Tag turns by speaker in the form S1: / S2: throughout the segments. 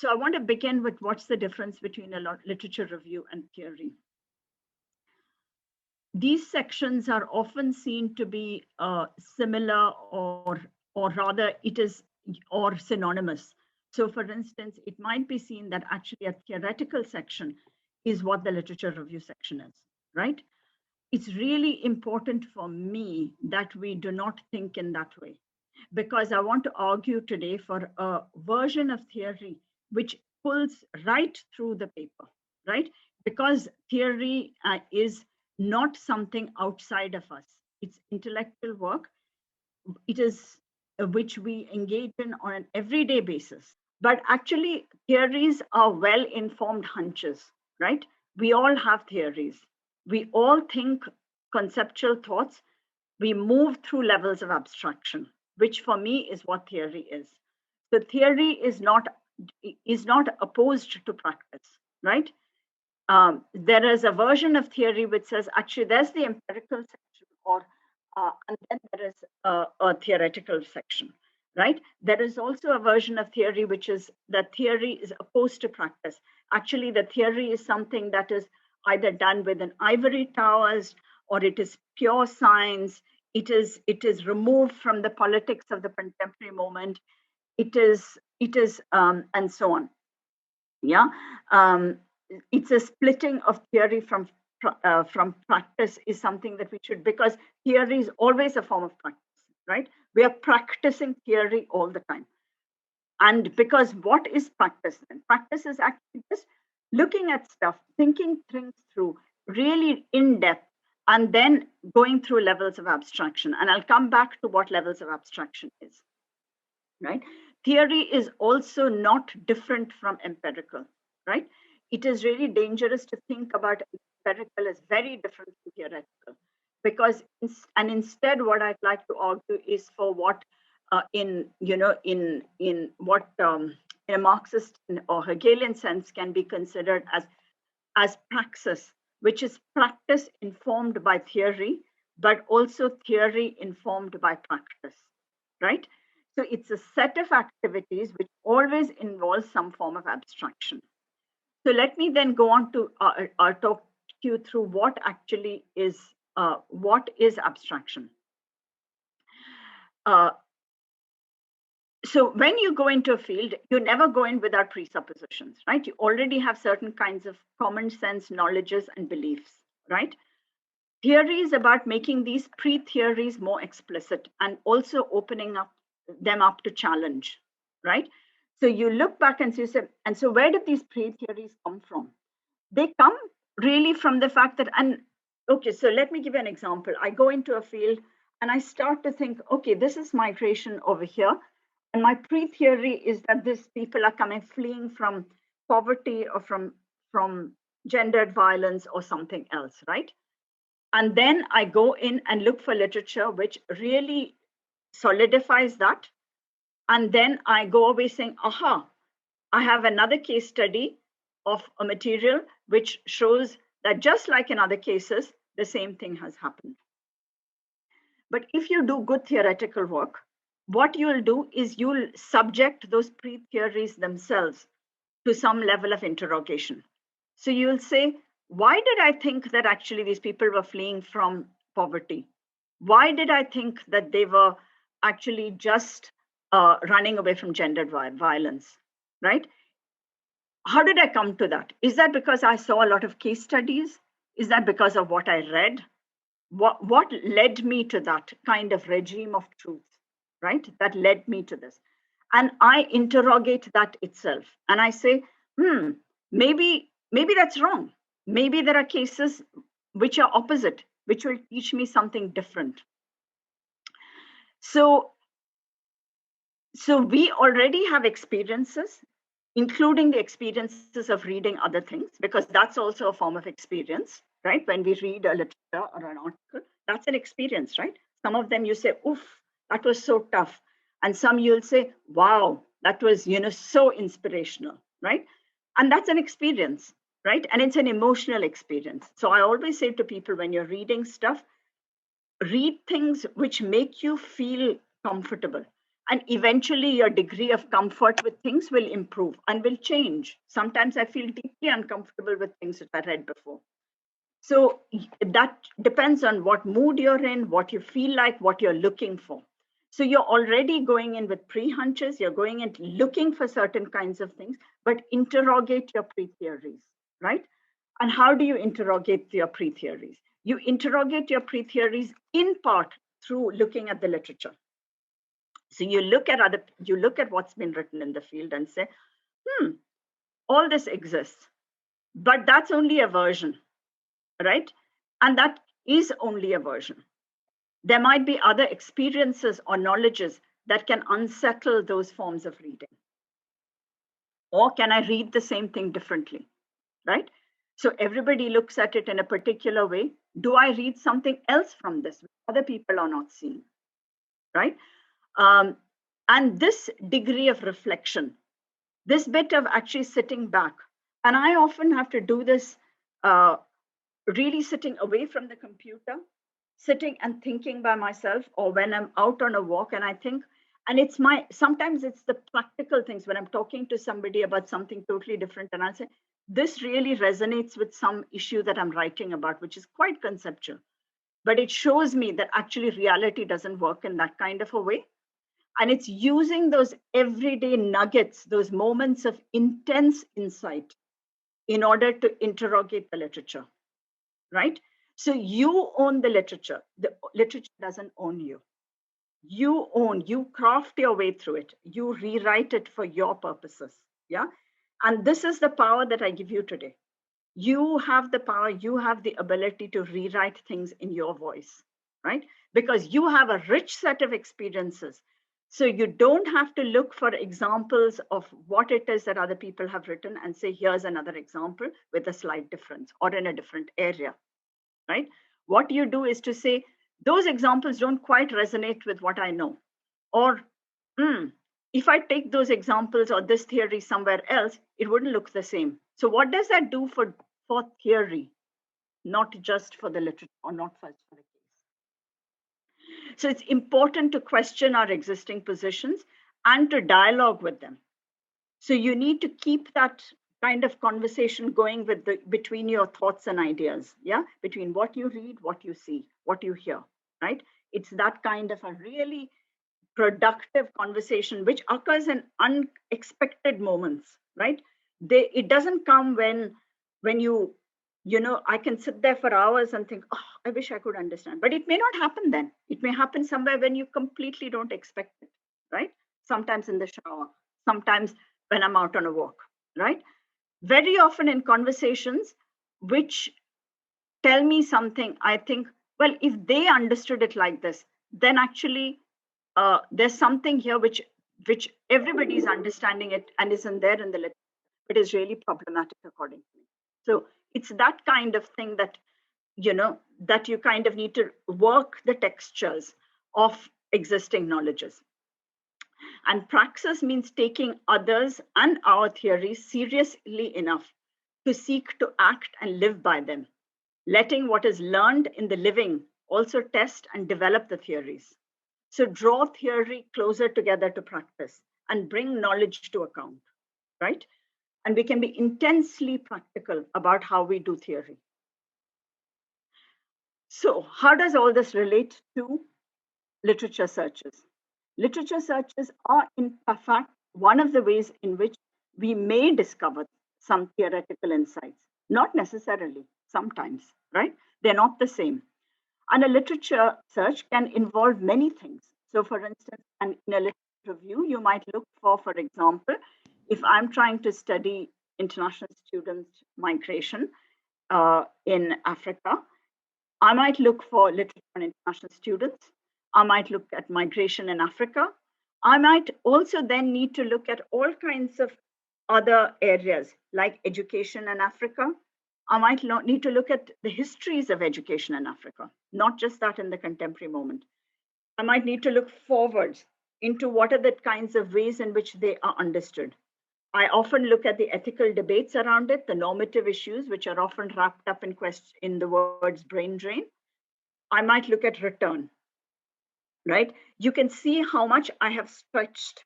S1: So I want to begin with what's the difference between a literature review and theory. These sections are often seen to be similar, or rather it is, or synonymous. So for instance, it might be seen that actually a theoretical section is what the literature review section is, right? It's really important for me that we do not think in that way, because I want to argue today for a version of theory which pulls right through the paper, right? Because theory is not something outside of us. It's intellectual work. It is which we engage in on an everyday basis. But actually, theories are well informed hunches, right? We all have theories. We all think conceptual thoughts. We move through levels of abstraction, which for me is what theory is. So theory is not opposed to practice, right? There is a version of theory which says actually there's the empirical section, or and then there is a theoretical section, right? There is also a version of theory which is that theory is opposed to practice. Actually, the theory is something that is either done within ivory towers, or it is pure science. It is removed from the politics of the contemporary moment. It is and so on. Yeah. It's a splitting of theory from practice is something that we should, because theory is always a form of practice, right? We are practicing theory all the time. And because what is practice then? Practice is actually just looking at stuff, thinking things through really in depth, and then going through levels of abstraction. And I'll come back to what levels of abstraction is, right? Theory is also not different from empirical, right? It is really dangerous to think about empirical as very different from theoretical, because instead what I'd like to argue is for what in what in a Marxist or Hegelian sense can be considered as praxis, which is practice informed by theory, but also theory informed by practice, right? So it's a set of activities which always involves some form of abstraction. So let me then go on to talk you through what actually is abstraction. So when you go into a field, you never go in without presuppositions, right? You already have certain kinds of common sense knowledges and beliefs, right? Theory is about making these pre-theories more explicit and also opening them up to challenge, right? So you look back and you say, and so where did these pre-theories come from? They come really from the fact that, and okay, so let me give you an example. I go into a field and I start to think, okay, this is migration over here. And my pre-theory is that these people are fleeing from poverty or from gendered violence or something else, right? And then I go in and look for literature which really solidifies that. And then I go away saying, aha, I have another case study of a material which shows that just like in other cases, the same thing has happened. But if you do good theoretical work, what you'll do is you'll subject those pre-theories themselves to some level of interrogation. So you'll say, why did I think that actually these people were fleeing from poverty? Why did I think that they were actually just running away from gendered violence, right? How did I come to that? Is that because I saw a lot of case studies? Is that because of what I read? What led me to that kind of regime of truth, right? That led me to this. And I interrogate that itself. And I say, maybe that's wrong. Maybe there are cases which are opposite, which will teach me something different. So we already have experiences, including the experiences of reading other things, because that's also a form of experience, right? When we read a literature or an article, that's an experience, right? Some of them you say, oof, that was so tough. And some you'll say, wow, that was, so inspirational, right? And that's an experience, right? And it's an emotional experience. So I always say to people, when you're reading stuff, read things which make you feel comfortable. And eventually your degree of comfort with things will improve and will change. Sometimes I feel deeply uncomfortable with things that I read before. So that depends on what mood you're in, what you feel like, what you're looking for. So you're already going in with pre-hunches, you're going in looking for certain kinds of things, but interrogate your pre-theories, right? And how do you interrogate your pre-theories? You interrogate your pre-theories in part through looking at the literature. So you look at what's been written in the field and say, all this exists, but that's only a version, right? And that is only a version. There might be other experiences or knowledges that can unsettle those forms of reading. Or can I read the same thing differently, right? So everybody looks at it in a particular way. Do I read something else from this which other people are not seeing, right? And this degree of reflection, this bit of actually sitting back, and I often have to do this really sitting away from the computer, sitting and thinking by myself, or when I'm out on a walk and I think, and sometimes it's the practical things when I'm talking to somebody about something totally different, and I'll say, this really resonates with some issue that I'm writing about, which is quite conceptual. But it shows me that actually reality doesn't work in that kind of a way. And it's using those everyday nuggets, those moments of intense insight in order to interrogate the literature, right? So you own the literature doesn't own you. You craft your way through it. You rewrite it for your purposes, yeah? And this is the power that I give you today. You have the power, you have the ability to rewrite things in your voice, right? Because you have a rich set of experiences. So you don't have to look for examples of what it is that other people have written and say, here's another example with a slight difference or in a different area, right? What you do is to say, those examples don't quite resonate with what I know. Or, if I take those examples or this theory somewhere else, it wouldn't look the same. So what does that do for theory, not just for the literature or not for the case? So it's important to question our existing positions and to dialogue with them. So you need to keep that kind of conversation going between your thoughts and ideas, yeah? Between what you read, what you see, what you hear, right? It's that kind of a really productive conversation which occurs in unexpected moments, right? It doesn't come when I can sit there for hours and think, oh, I wish I could understand. But it may not happen then. It may happen somewhere when you completely don't expect it, right? Sometimes in the shower, sometimes when I'm out on a walk, right? Very often in conversations which tell me something, I think, well, if they understood it like this, then actually there's something here which everybody's understanding it and isn't there in the literature. It is really problematic according to me. So it's that kind of thing that that you kind of need to work the textures of existing knowledges. And praxis means taking others and our theories seriously enough to seek to act and live by them, letting what is learned in the living also test and develop the theories. So draw theory closer together to practice and bring knowledge to account, right? And we can be intensely practical about how we do theory. So how does all this relate to literature searches? Literature searches are in fact one of the ways in which we may discover some theoretical insights, not necessarily, sometimes, right? They're not the same. And a literature search can involve many things. So for instance, in a literature review, you might look for example, if I'm trying to study international student migration in Africa, I might look for literature on international students. I might look at migration in Africa. I might also then need to look at all kinds of other areas like education in Africa. I might need to look at the histories of education in Africa, not just that in the contemporary moment. I might need to look forwards into what are the kinds of ways in which they are understood. I often look at the ethical debates around it, the normative issues, which are often wrapped up in the words brain drain. I might look at return. right? You can see how much I have stretched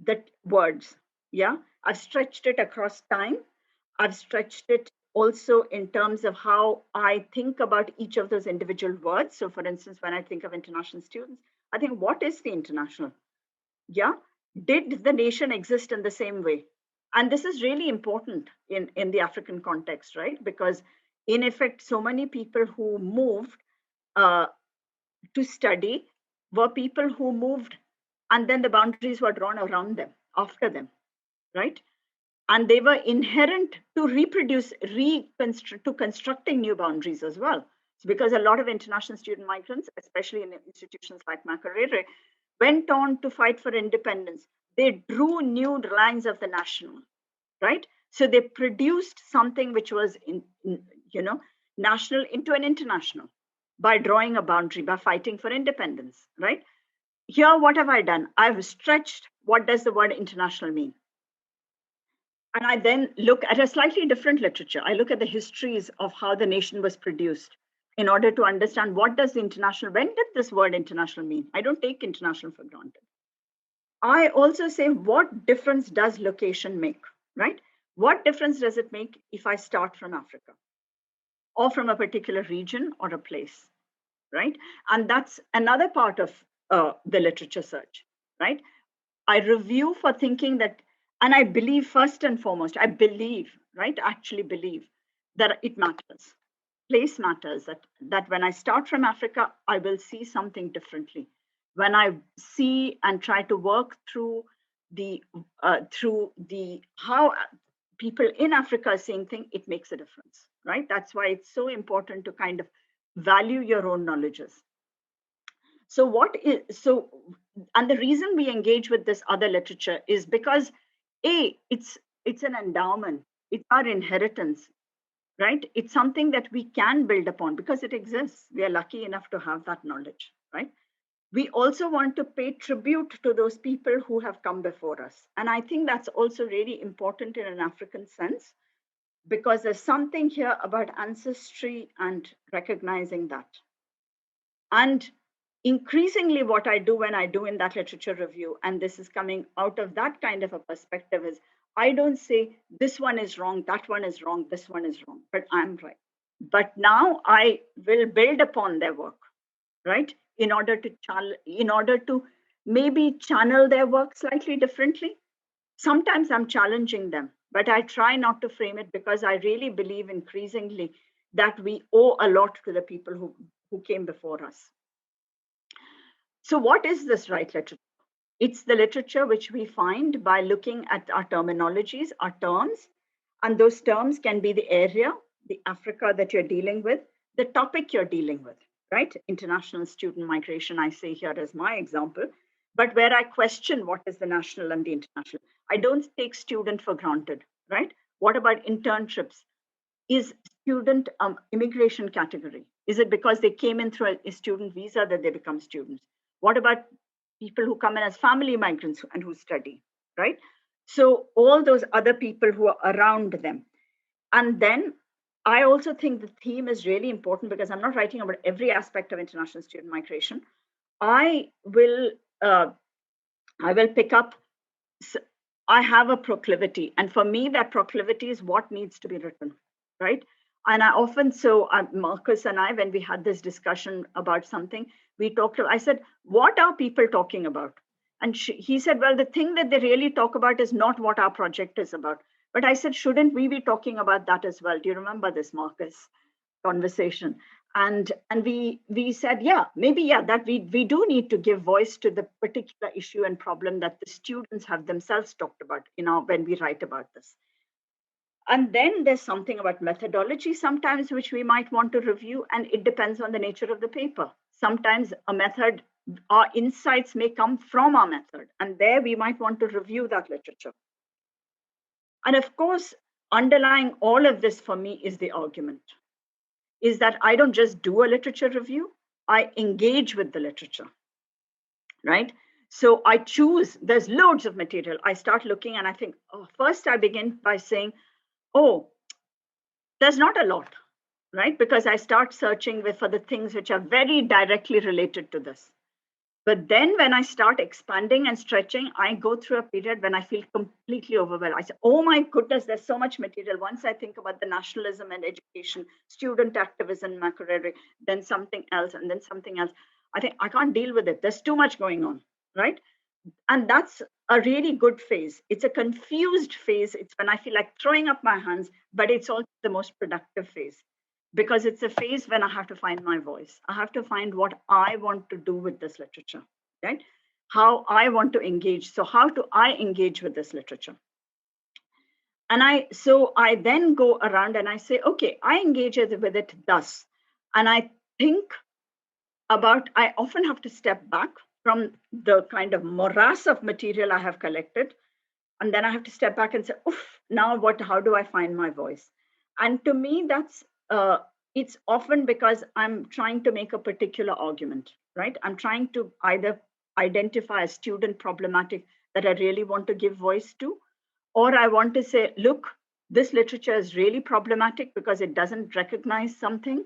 S1: the words. Yeah, I've stretched it across time. I've stretched it also in terms of how I think about each of those individual words. So, for instance, when I think of international students, I think, what is the international? Yeah, did the nation exist in the same way? And this is really important in the African context, right? Because in effect, so many people who moved uh, to study were people who moved, and then the boundaries were drawn around them after them, right? And they were inherent to reproduce, to constructing new boundaries as well. So because a lot of international student migrants, especially in institutions like Makerere, went on to fight for independence. They drew new lines of the national, right? So they produced something which was you know, national into an international by drawing a boundary, by fighting for independence, right? Here, what have I done? I've stretched what does the word international mean? And I then look at a slightly different literature. I look at the histories of how the nation was produced in order to understand what does the international, when did this word international mean? I don't take international for granted. I also say, what difference does location make, right? What difference does it make if I start from Africa or from a particular region or a place, right? And that's another part of the literature search, right? I review for thinking that, and I believe first and foremost, I believe, right? Actually believe that it matters. Place matters. That when I start from Africa, I will see something differently. When I see and try to work through the how people in Africa are seeing things, it makes a difference, right? That's why it's so important to kind of value your own knowledges. So what is so, and the reason we engage with this other literature is because it's an endowment, it's our inheritance, right? It's something that we can build upon because it exists. We are lucky enough to have that knowledge, right? We also want to pay tribute to those people who have come before us. And I think that's also really important in an African sense, because there's something here about ancestry and recognizing that. And increasingly, what I do when I do in that literature review, and this is coming out of that kind of a perspective, is I don't say this one is wrong, that one is wrong, this one is wrong, but I'm right. But now I will build upon their work, right? In order to maybe channel their work slightly differently. Sometimes I'm challenging them, but I try not to frame it because I really believe increasingly that we owe a lot to the people who came before us. So, what is this right literature? It's the literature which we find by looking at our terminologies, our terms, and those terms can be the area, the Africa that you're dealing with, the topic you're dealing with, right? International student migration, I say here as my example, but where I question what is the national and the international. I don't take student for granted, right? What about internships? Is student immigration category? Is it because they came in through a student visa that they become students? What about people who come in as family migrants and who study, right? So all those other people who are around them. And then I also think the theme is really important because I'm not writing about every aspect of international student migration. I will uh, I will pick up. I have a proclivity, and for me, that proclivity is what needs to be written, right? And I often, so Marcus and I, when we had this discussion about something, we talked. I said, "What are people talking about?" And he said, "Well, the thing that they really talk about is not what our project is about." But I said, "Shouldn't we be talking about that as well?" Do you remember this, Marcus? Conversation, and we said, yeah, maybe, yeah, that we do need to give voice to the particular issue and problem that the students have themselves talked about, when we write about this. And then there's something about methodology sometimes which we might want to review, and it depends on the nature of the paper. Sometimes a method, our insights may come from our method, and there we might want to review that literature. And of course, underlying all of this for me is the argument, is that I don't just do a literature review, I engage with the literature, right? So I choose, there's loads of material. I start looking and I think, oh, first I begin by saying, oh, there's not a lot, right? Because I start searching for the things which are very directly related to this. But then when I start expanding and stretching, I go through a period when I feel completely overwhelmed. I say, oh my goodness, there's so much material. Once I think about the nationalism and education, student activism, my career, then something else, and then something else. I think I can't deal with it. There's too much going on, right? And that's a really good phase. It's a confused phase. It's when I feel like throwing up my hands, but it's also the most productive phase because it's a phase when I have to find my voice. I have to find what I want to do with this literature, right? How I want to engage. So how do I engage with this literature? And I then go around and I say, okay, I engage with it thus. And I think I often have to step back from the kind of morass of material I have collected. And then I have to step back and say, oof, now what, how do I find my voice? And to me, it's often because I'm trying to make a particular argument, right? I'm trying to either identify a student problematic that I really want to give voice to, or I want to say, look, this literature is really problematic because it doesn't recognize something.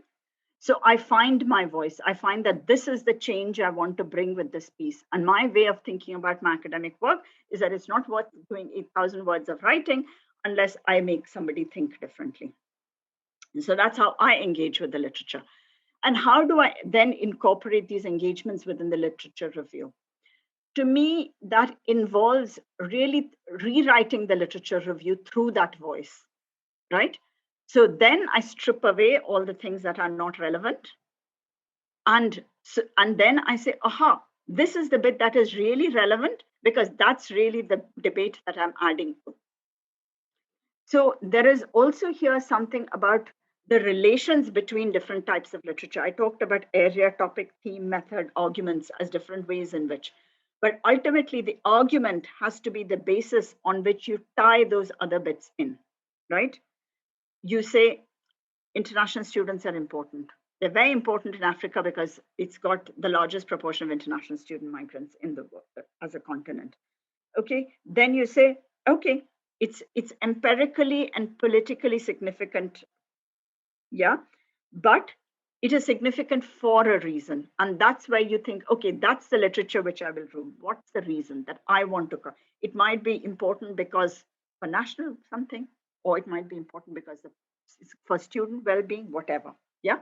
S1: So I find my voice. I find that this is the change I want to bring with this piece. And my way of thinking about my academic work is that it's not worth doing 8,000 words of writing unless I make somebody think differently. And so that's how I engage with the literature. And how do I then incorporate these engagements within the literature review? To me, that involves really rewriting the literature review through that voice, right? So then I strip away all the things that are not relevant. And then I say, aha, this is the bit that is really relevant because that's really the debate that I'm adding to. So there is also here something about the relations between different types of literature. I talked about area, topic, theme, method, arguments as different ways in which. But ultimately, the argument has to be the basis on which you tie those other bits in, right? You say international students are important. They're very important in Africa because it's got the largest proportion of international student migrants in the world as a continent. Okay, then you say, okay, it's empirically and politically significant, yeah, but it is significant for a reason, and that's where you think, okay, that's the literature which I will read. What's the reason that I want to? It might be important because for national something, or it might be important because for student well-being, whatever, yeah.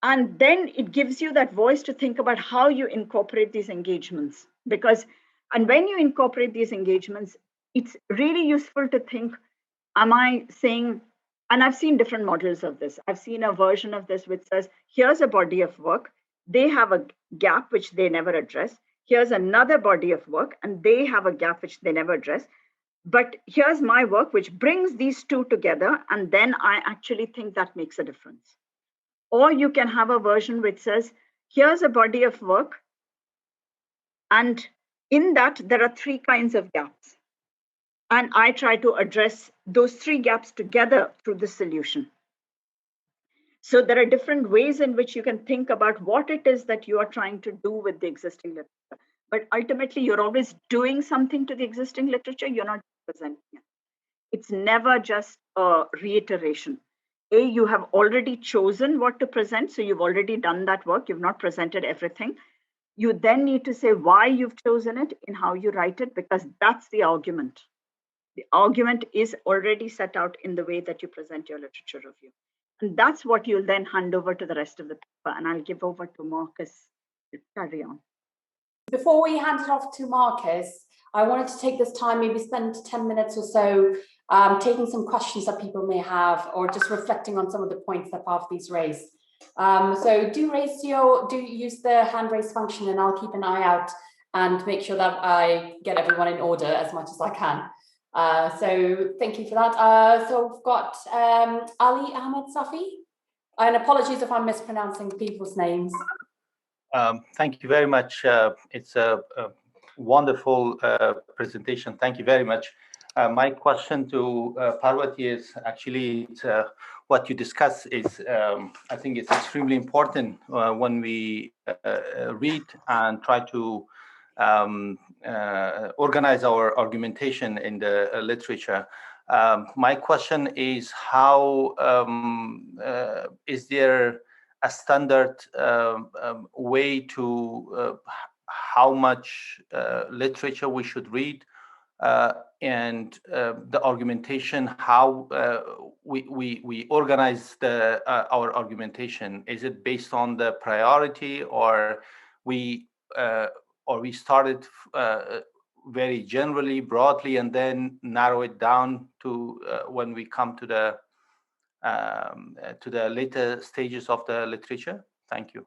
S1: And then it gives you that voice to think about how you incorporate these engagements. And when you incorporate these engagements, it's really useful to think, am I saying, and I've seen different models of this. I've seen a version of this which says, here's a body of work. They have a gap which they never address. Here's another body of work, and they have a gap which they never address. But here's my work which brings these two together, and then I actually think that makes a difference. Or you can have a version which says, here's a body of work, and in that, there are three kinds of gaps. And I try to address those three gaps together through the solution. So there are different ways in which you can think about what it is that you are trying to do with the existing literature. But ultimately, you're always doing something to the existing literature. You're not presenting it. It's never just a reiteration. You have already chosen what to present. So you've already done that work. You've not presented everything. You then need to say why you've chosen it and how you write it, because that's the argument. The argument is already set out in the way that you present your literature review. And that's what you'll then hand over to the rest of the paper. And I'll give over to Marcus to carry on.
S2: Before we hand it off to Marcus, I wanted to take this time, maybe spend 10 minutes or so taking some questions that people may have, or just reflecting on some of the points that Parvati's raised. So do use the hand raise function, and I'll keep an eye out and make sure that I get everyone in order as much as I can. So thank you for that. So we've got Ali Ahmed Safi, and apologies if I'm mispronouncing people's names.
S3: Thank you very much. It's a wonderful presentation. Thank you very much. My question to Parvati is actually what you discuss is, I think it's extremely important when we read and try to organize our argumentation in the literature. My question is, how is there a standard way to how much literature we should read, and the argumentation, how we organize our argumentation. Is it based on the priority, or we started very generally, broadly, and then narrow it down to when we come to the later stages of the literature? Thank you.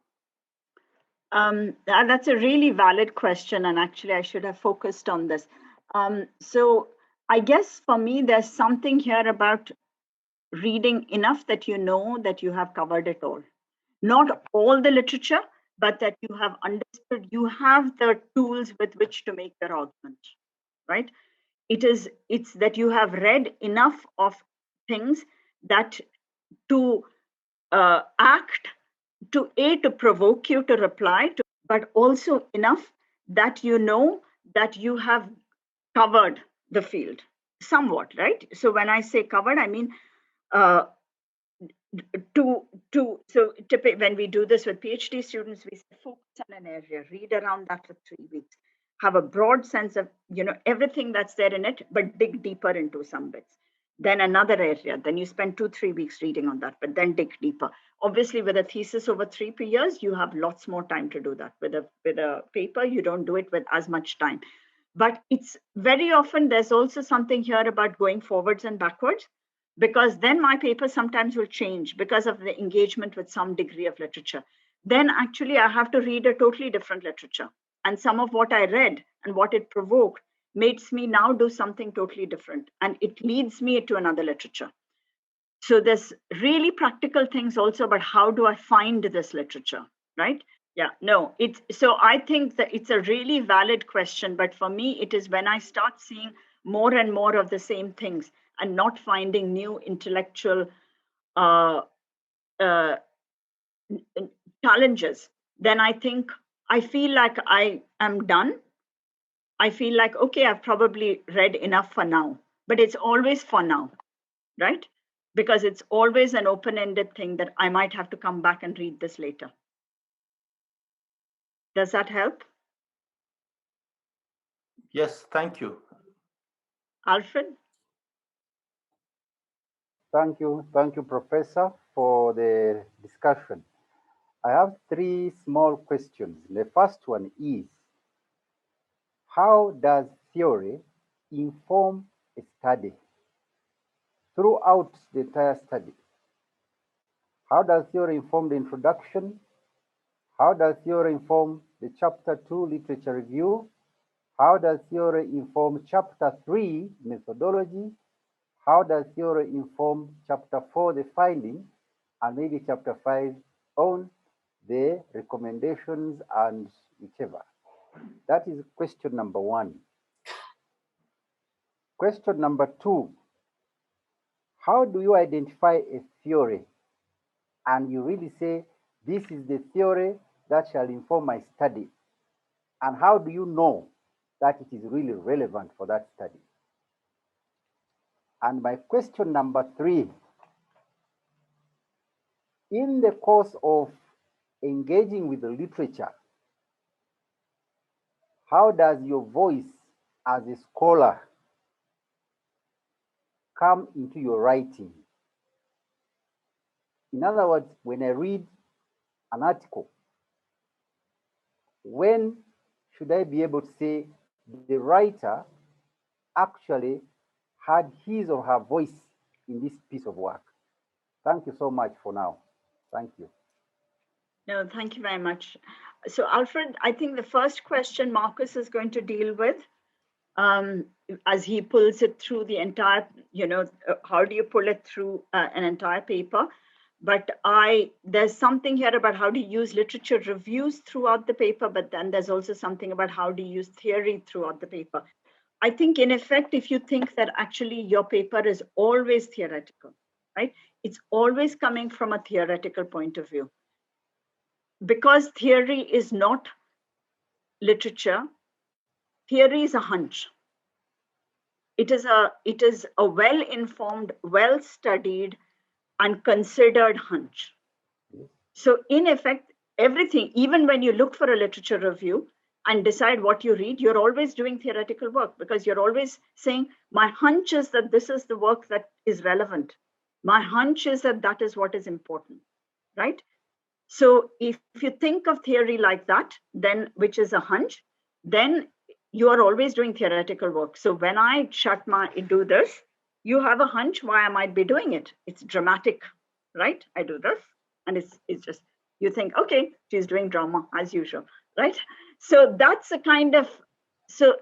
S1: That's a really valid question, and actually I should have focused on this. So I guess for me, there's something here about reading enough that you know that you have covered it all. Not all the literature, but that you have understood, you have the tools with which to make your argument, right? It's that you have read enough of things that to act, to provoke you to reply, but also enough that you know that you have covered the field somewhat, right? So when I say covered, I mean when we do this with PhD students, we say focus on an area, read around that for 3 weeks, have a broad sense of everything that's there in it, but dig deeper into some bits. Then another area, then you spend 2-3 weeks reading on that, but then dig deeper. Obviously, with a thesis over 3 years, you have lots more time to do that. With a paper, you don't do it with as much time. But it's very often, there's also something here about going forwards and backwards, because then my paper sometimes will change because of the engagement with some degree of literature. Then actually I have to read a totally different literature. And some of what I read and what it provoked makes me now do something totally different. And it leads me to another literature. So there's really practical things also about how do I find this literature, right? Yeah, no, so I think that it's a really valid question, but for me, it is when I start seeing more and more of the same things and not finding new intellectual challenges, then I feel like I am done. I feel like, okay, I've probably read enough for now, but it's always for now, right? Because it's always an open-ended thing that I might have to come back and read this later. Does that help?
S3: Yes, thank you.
S1: Alfred?
S4: Thank you, Professor, for the discussion. I have 3 small questions. The first one is, how does theory inform a study throughout the entire study? How does theory inform the introduction? How does theory inform the chapter 2 literature review? How does theory inform chapter 3 methodology? How does theory inform chapter 4 the findings, and maybe chapter 5 on the recommendations and whichever? That is question number 1. Question number 2, how do you identify a theory and you really say, this is the theory that shall inform my study? And how do you know that it is really relevant for that study? And my question number 3, in the course of engaging with the literature, how does your voice as a scholar come into your writing? In other words, when I read an article, when should I be able to say the writer actually had his or her voice in this piece of work? Thank you so much for now. Thank you.
S1: No, thank you very much. So Alfred, I think the first question Marcus is going to deal with, as he pulls it through the entire, how do you pull it through an entire paper? But there's something here about how to use literature reviews throughout the paper, but then there's also something about how to use theory throughout the paper. I think in effect, if you think that actually your paper is always theoretical, right? It's always coming from a theoretical point of view. Because theory is not literature, theory is a hunch. It is a well-informed, well-studied, and considered hunch. So in effect, everything, even when you look for a literature review, and decide what you read, you're always doing theoretical work, because you're always saying, my hunch is that this is the work that is relevant. My hunch is that that is what is important, right? So if you think of theory like that, then which is a hunch, then you are always doing theoretical work. So when I do this, you have a hunch why I might be doing it. It's dramatic, right? I do this, and it's just, you think, okay, she's doing drama as usual, right? So that's a kind of,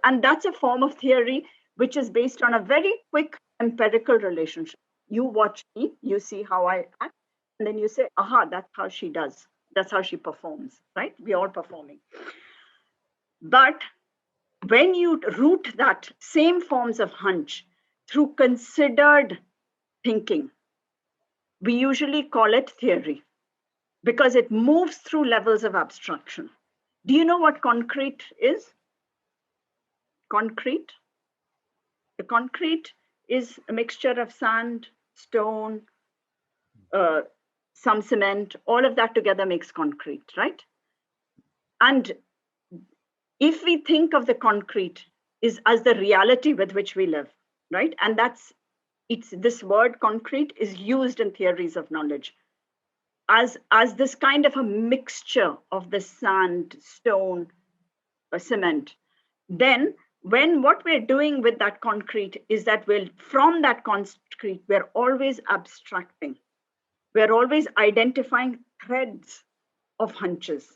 S1: and that's a form of theory which is based on a very quick empirical relationship. You watch me, you see how I act, and then you say, aha, that's how she does. That's how she performs, right? We're all performing. But when you root that same forms of hunch through considered thinking, we usually call it theory, because it moves through levels of abstraction. Do you know what concrete is? Concrete? The concrete is a mixture of sand, stone, some cement, all of that together makes concrete, right? And if we think of the concrete as the reality with which we live, right? And this word concrete is used in theories of knowledge as this kind of a mixture of the sand, stone, cement. Then what we're doing with that concrete is that from that concrete, we're always abstracting. We're always identifying threads of hunches,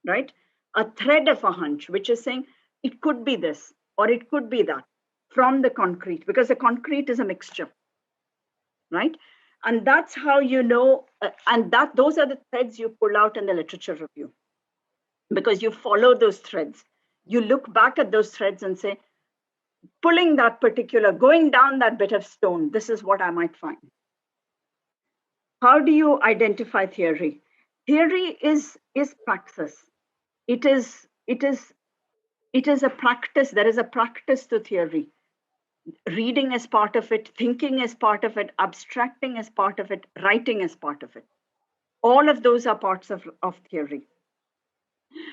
S1: right? A thread of a hunch, which is saying it could be this or it could be that from the concrete, because the concrete is a mixture, right? And that's how you know, those are the threads you pull out in the literature review, because you follow those threads. You look back at those threads and say, going down that bit of stone, this is what I might find. How do you identify theory? Theory is praxis. It is a practice. There is a practice to theory. Reading is part of it, thinking is part of it, abstracting is part of it, writing is part of it. All of those are parts of theory.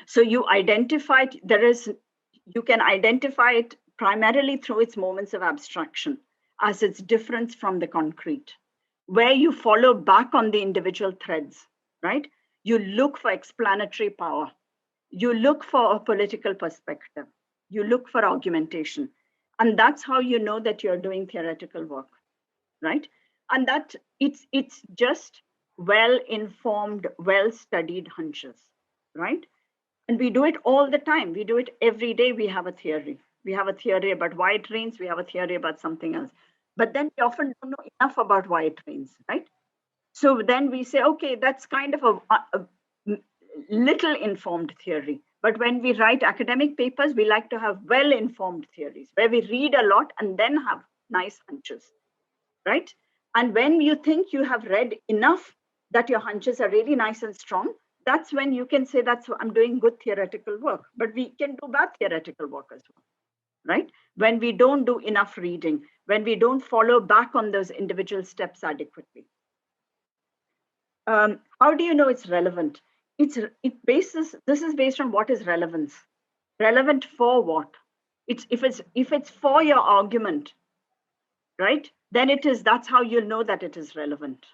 S1: So you identify you can identify it primarily through its moments of abstraction, as its difference from the concrete, where you follow back on the individual threads, right? You look for explanatory power. You look for a political perspective. You look for argumentation. And that's how you know that you're doing theoretical work, right? And that it's just well-informed, well-studied hunches, right? And we do it all the time. We do it every day. We have a theory. We have a theory about why it rains. We have a theory about something else. But then we often don't know enough about why it rains, right? So then we say, okay, that's kind of a little informed theory. But when we write academic papers, we like to have well-informed theories, where we read a lot and then have nice hunches, right? And when you think you have read enough that your hunches are really nice and strong, that's when you can say I'm doing good theoretical work. But we can do bad theoretical work as well, right? When we don't do enough reading, when we don't follow back on those individual steps adequately. How do you know it's relevant? This is based on what is relevance. Relevant for what? If it's for your argument, right? Then that's how you'll know that it is relevant.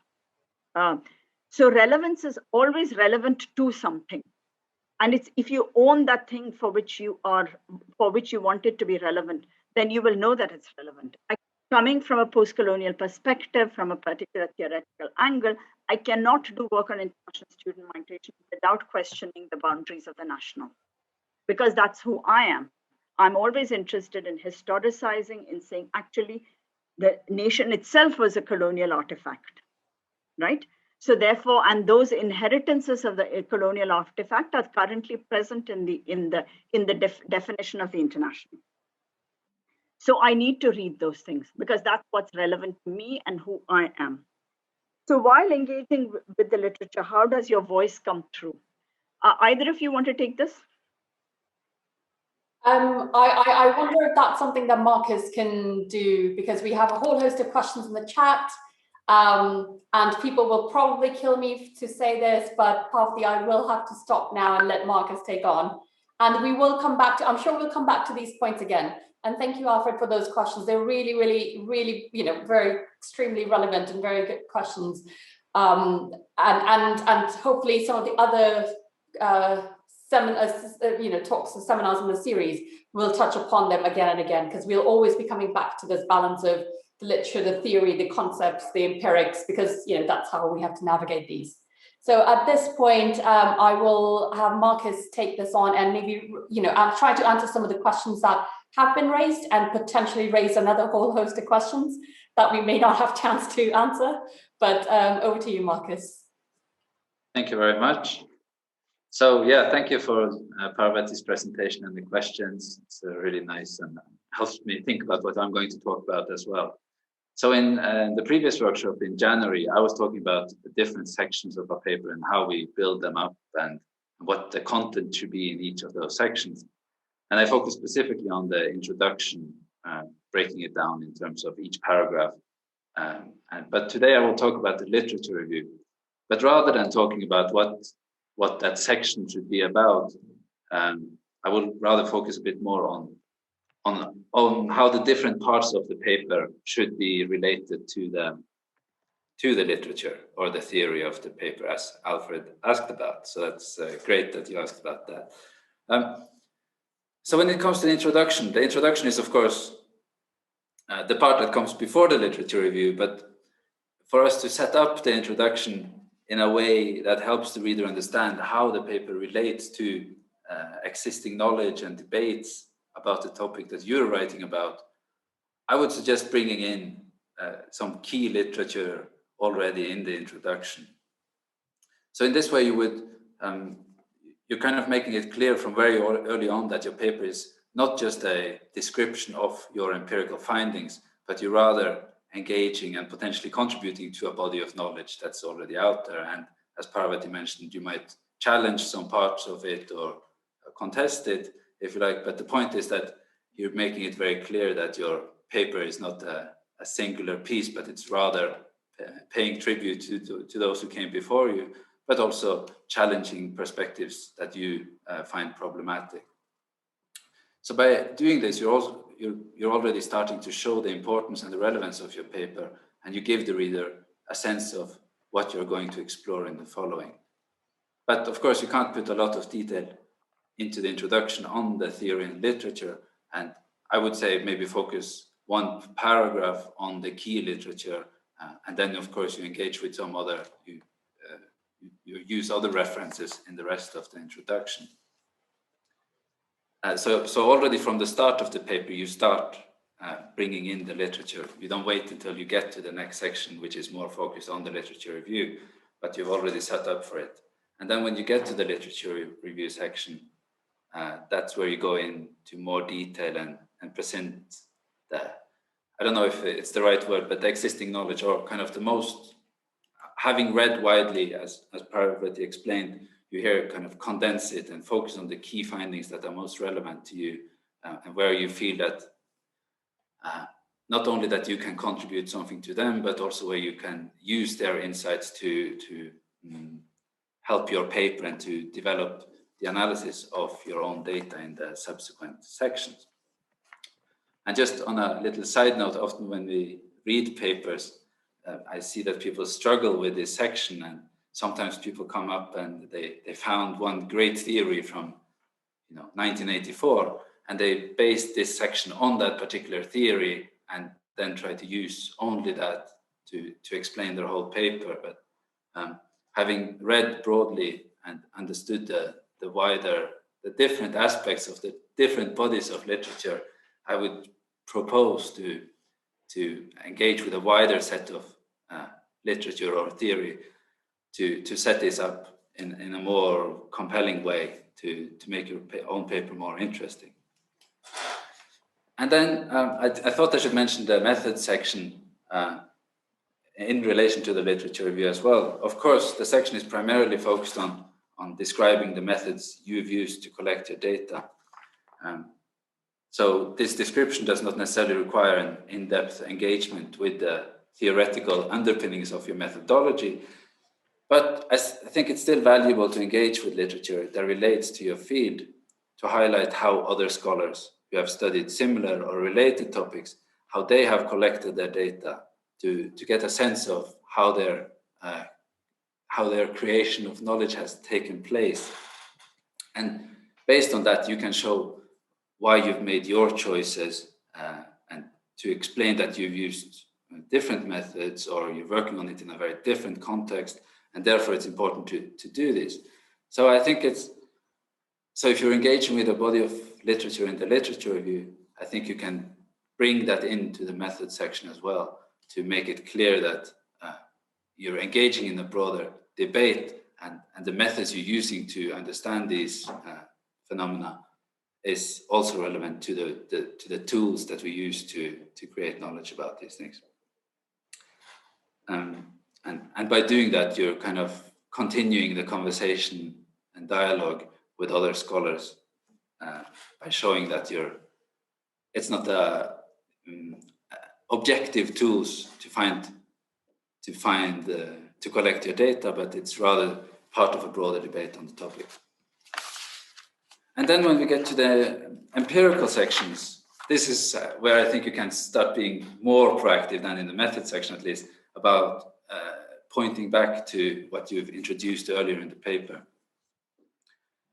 S1: So relevance is always relevant to something. And if you own that thing for which you want it to be relevant, then you will know that it's relevant. Coming from a postcolonial perspective, from a particular theoretical angle, I cannot do work on international student migration without questioning the boundaries of the national, because that's who I am. I'm always interested in historicizing, in saying, actually, the nation itself was a colonial artifact, right? So therefore, and those inheritances of the colonial artifact are currently present in the definition of the international. So I need to read those things, because that's what's relevant to me and who I am. So while engaging with the literature, how does your voice come through? Either of you want to take this?
S2: I wonder if that's something that Marcus can do, because we have a whole host of questions in the chat, and people will probably kill me to say this, but Parvati, I will have to stop now and let Marcus take on. And we will come back to, I'm sure we'll come back to these points again. And thank you, Alfred, for those questions. They're really, really, really, very extremely relevant and very good questions. And hopefully some of the other talks and seminars in the series will touch upon them again and again, because we'll always be coming back to this balance of the literature, the theory, the concepts, the empirics, because that's how we have to navigate these. So at this point, I will have Marcus take this on and maybe, I'll try to answer some of the questions that have been raised and potentially raise another whole host of questions that we may not have a chance to answer. But over to you, Marcus.
S5: Thank you very much. So yeah, thank you for Parvati's presentation and the questions. It's really nice and helps me think about what I'm going to talk about as well. So in the previous workshop in January, I was talking about the different sections of a paper and how we build them up and what the content should be in each of those sections. And I focused specifically on the introduction, breaking it down in terms of each paragraph. But today I will talk about the literature review. But rather than talking about what that section should be about, I will rather focus a bit more on how the different parts of the paper should be related to the literature or the theory of the paper, as Alfred asked about. So that's great that you asked about that. So when it comes to the introduction is, of course, the part that comes before the literature review. But for us to set up the introduction in a way that helps the reader understand how the paper relates to existing knowledge and debates about the topic that you're writing about, I would suggest bringing in some key literature already in the introduction. So in this way, you're kind of making it clear from very early on that your paper is not just a description of your empirical findings, but you're rather engaging and potentially contributing to a body of knowledge that's already out there. And as Parvati mentioned, you might challenge some parts of it or contest it, if you like. But the point is that you're making it very clear that your paper is not a singular piece, but it's rather paying tribute to those who came before you, but also challenging perspectives that you find problematic. So by doing this, you're already starting to show the importance and the relevance of your paper, and you give the reader a sense of what you're going to explore in the following. But of course, you can't put a lot of detail into the introduction on the theory and literature, and I would say maybe focus one paragraph on the key literature, and then of course you engage with some other, you use other references in the rest of the introduction. So already from the start of the paper, you start bringing in the literature. You don't wait until you get to the next section, which is more focused on the literature review, but you've already set up for it. And then when you get to the literature review section, that's where you go into more detail and present I don't know if it's the right word, but the existing knowledge, or kind of the most, having read widely, as Parvati explained, you here kind of condense it and focus on the key findings that are most relevant to you, and where you feel that not only that you can contribute something to them, but also where you can use their insights to help your paper and to develop the analysis of your own data in the subsequent sections. And just on a little side note, often when we read papers, I see that people struggle with this section, and sometimes people come up and they found one great theory from 1984, and they base this section on that particular theory and then try to use only that to explain their whole paper. But having read broadly and understood the different aspects of the different bodies of literature, I would propose to engage with a wider set of literature or theory to set this up in a more compelling way to make your own paper more interesting. And then I thought I should mention the methods section in relation to the literature review as well. Of course, the section is primarily focused on describing the methods you've used to collect your data. So this description does not necessarily require an in-depth engagement with the theoretical underpinnings of your methodology, but I think it's still valuable to engage with literature that relates to your field to highlight how other scholars who have studied similar or related topics, how they have collected their data to get a sense of how their creation of knowledge has taken place. And based on that, you can show why you've made your choices and to explain that you've used different methods or you're working on it in a very different context, and therefore it's important to do this. So I think so if you're engaging with a body of literature in the literature review, I think you can bring that into the method section as well to make it clear that you're engaging in a broader debate, and the methods you're using to understand these phenomena is also relevant to the tools that we use to create knowledge about these things. And by doing that, you're kind of continuing the conversation and dialogue with other scholars by showing that it's not objective tools to collect your data, but it's rather part of a broader debate on the topic. And then when we get to the empirical sections, this is where I think you can start being more proactive than in the method section, at least, about pointing back to what you've introduced earlier in the paper.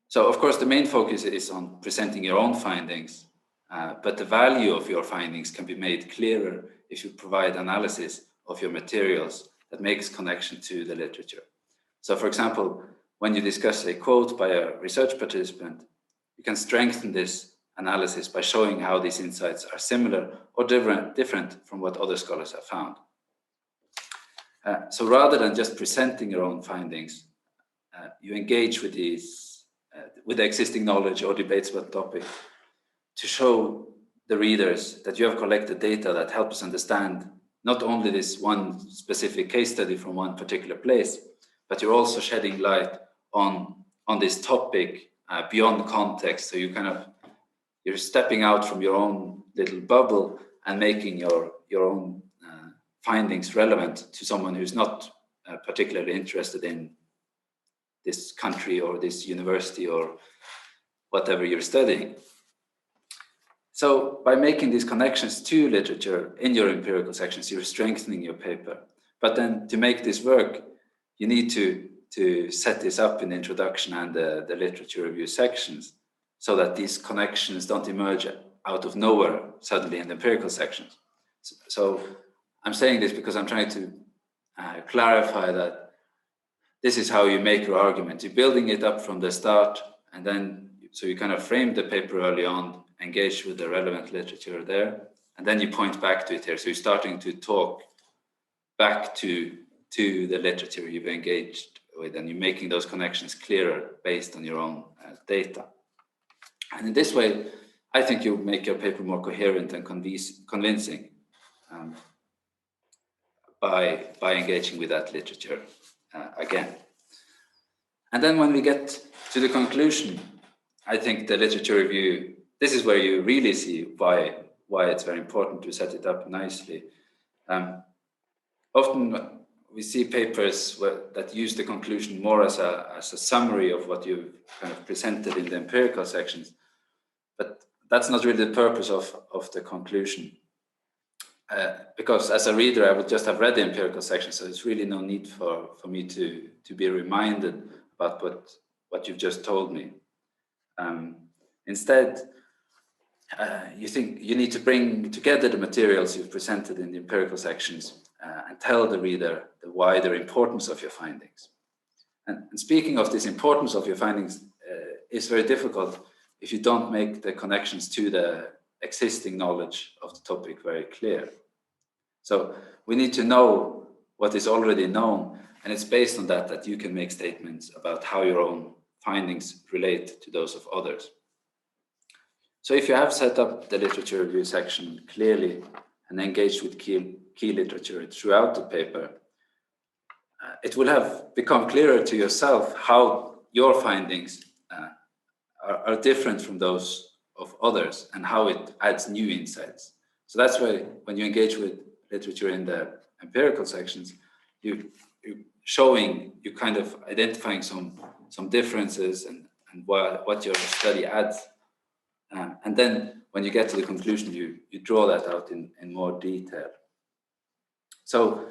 S5: So, of course, the main focus is on presenting your own findings, but the value of your findings can be made clearer if you provide analysis of your materials that makes connection to the literature. So, for example, when you discuss a quote by a research participant, you can strengthen this analysis by showing how these insights are similar or different from what other scholars have found. So rather than just presenting your own findings, you engage with with the existing knowledge or debates about the topic to show the readers that you have collected data that helps understand not only this one specific case study from one particular place, but you're also shedding light on this topic beyond context. So you're stepping out from your own little bubble and making your own findings relevant to someone who's not particularly interested in this country or this university or whatever you're studying. So by making these connections to literature in your empirical sections, you're strengthening your paper. But then to make this work, you need to set this up in the introduction and the literature review sections so that these connections don't emerge out of nowhere suddenly in the empirical sections. So I'm saying this because I'm trying to clarify that this is how you make your argument. You're building it up from the start, and then so you kind of frame the paper early on, engage with the relevant literature there, and then you point back to it here. So you're starting to talk back to the literature you've engaged with, and you're making those connections clearer based on your own data. And in this way, I think you make your paper more coherent and convincing by engaging with that literature again. And then when we get to the conclusion, I think the literature review, this is where you really see why it's very important to set it up nicely. Often we see papers that use the conclusion more as a summary of what you've kind of presented in the empirical sections, but that's not really the purpose of the conclusion. Because as a reader, I would just have read the empirical section, so there's really no need for me to be reminded about what you've just told me. Instead, you think you need to bring together the materials you've presented in the empirical sections and tell the reader the wider importance of your findings. And speaking of this importance of your findings, it's very difficult if you don't make the connections to the existing knowledge of the topic very clear. So we need to know what is already known, and it's based on that you can make statements about how your own findings relate to those of others. So if you have set up the literature review section clearly and engaged with key literature throughout the paper, it will have become clearer to yourself how your findings are different from those of others and how it adds new insights. So that's why when you engage with literature in the empirical sections, you're kind of identifying some differences and what your study adds And then when you get to the conclusion, you draw that out in more detail. So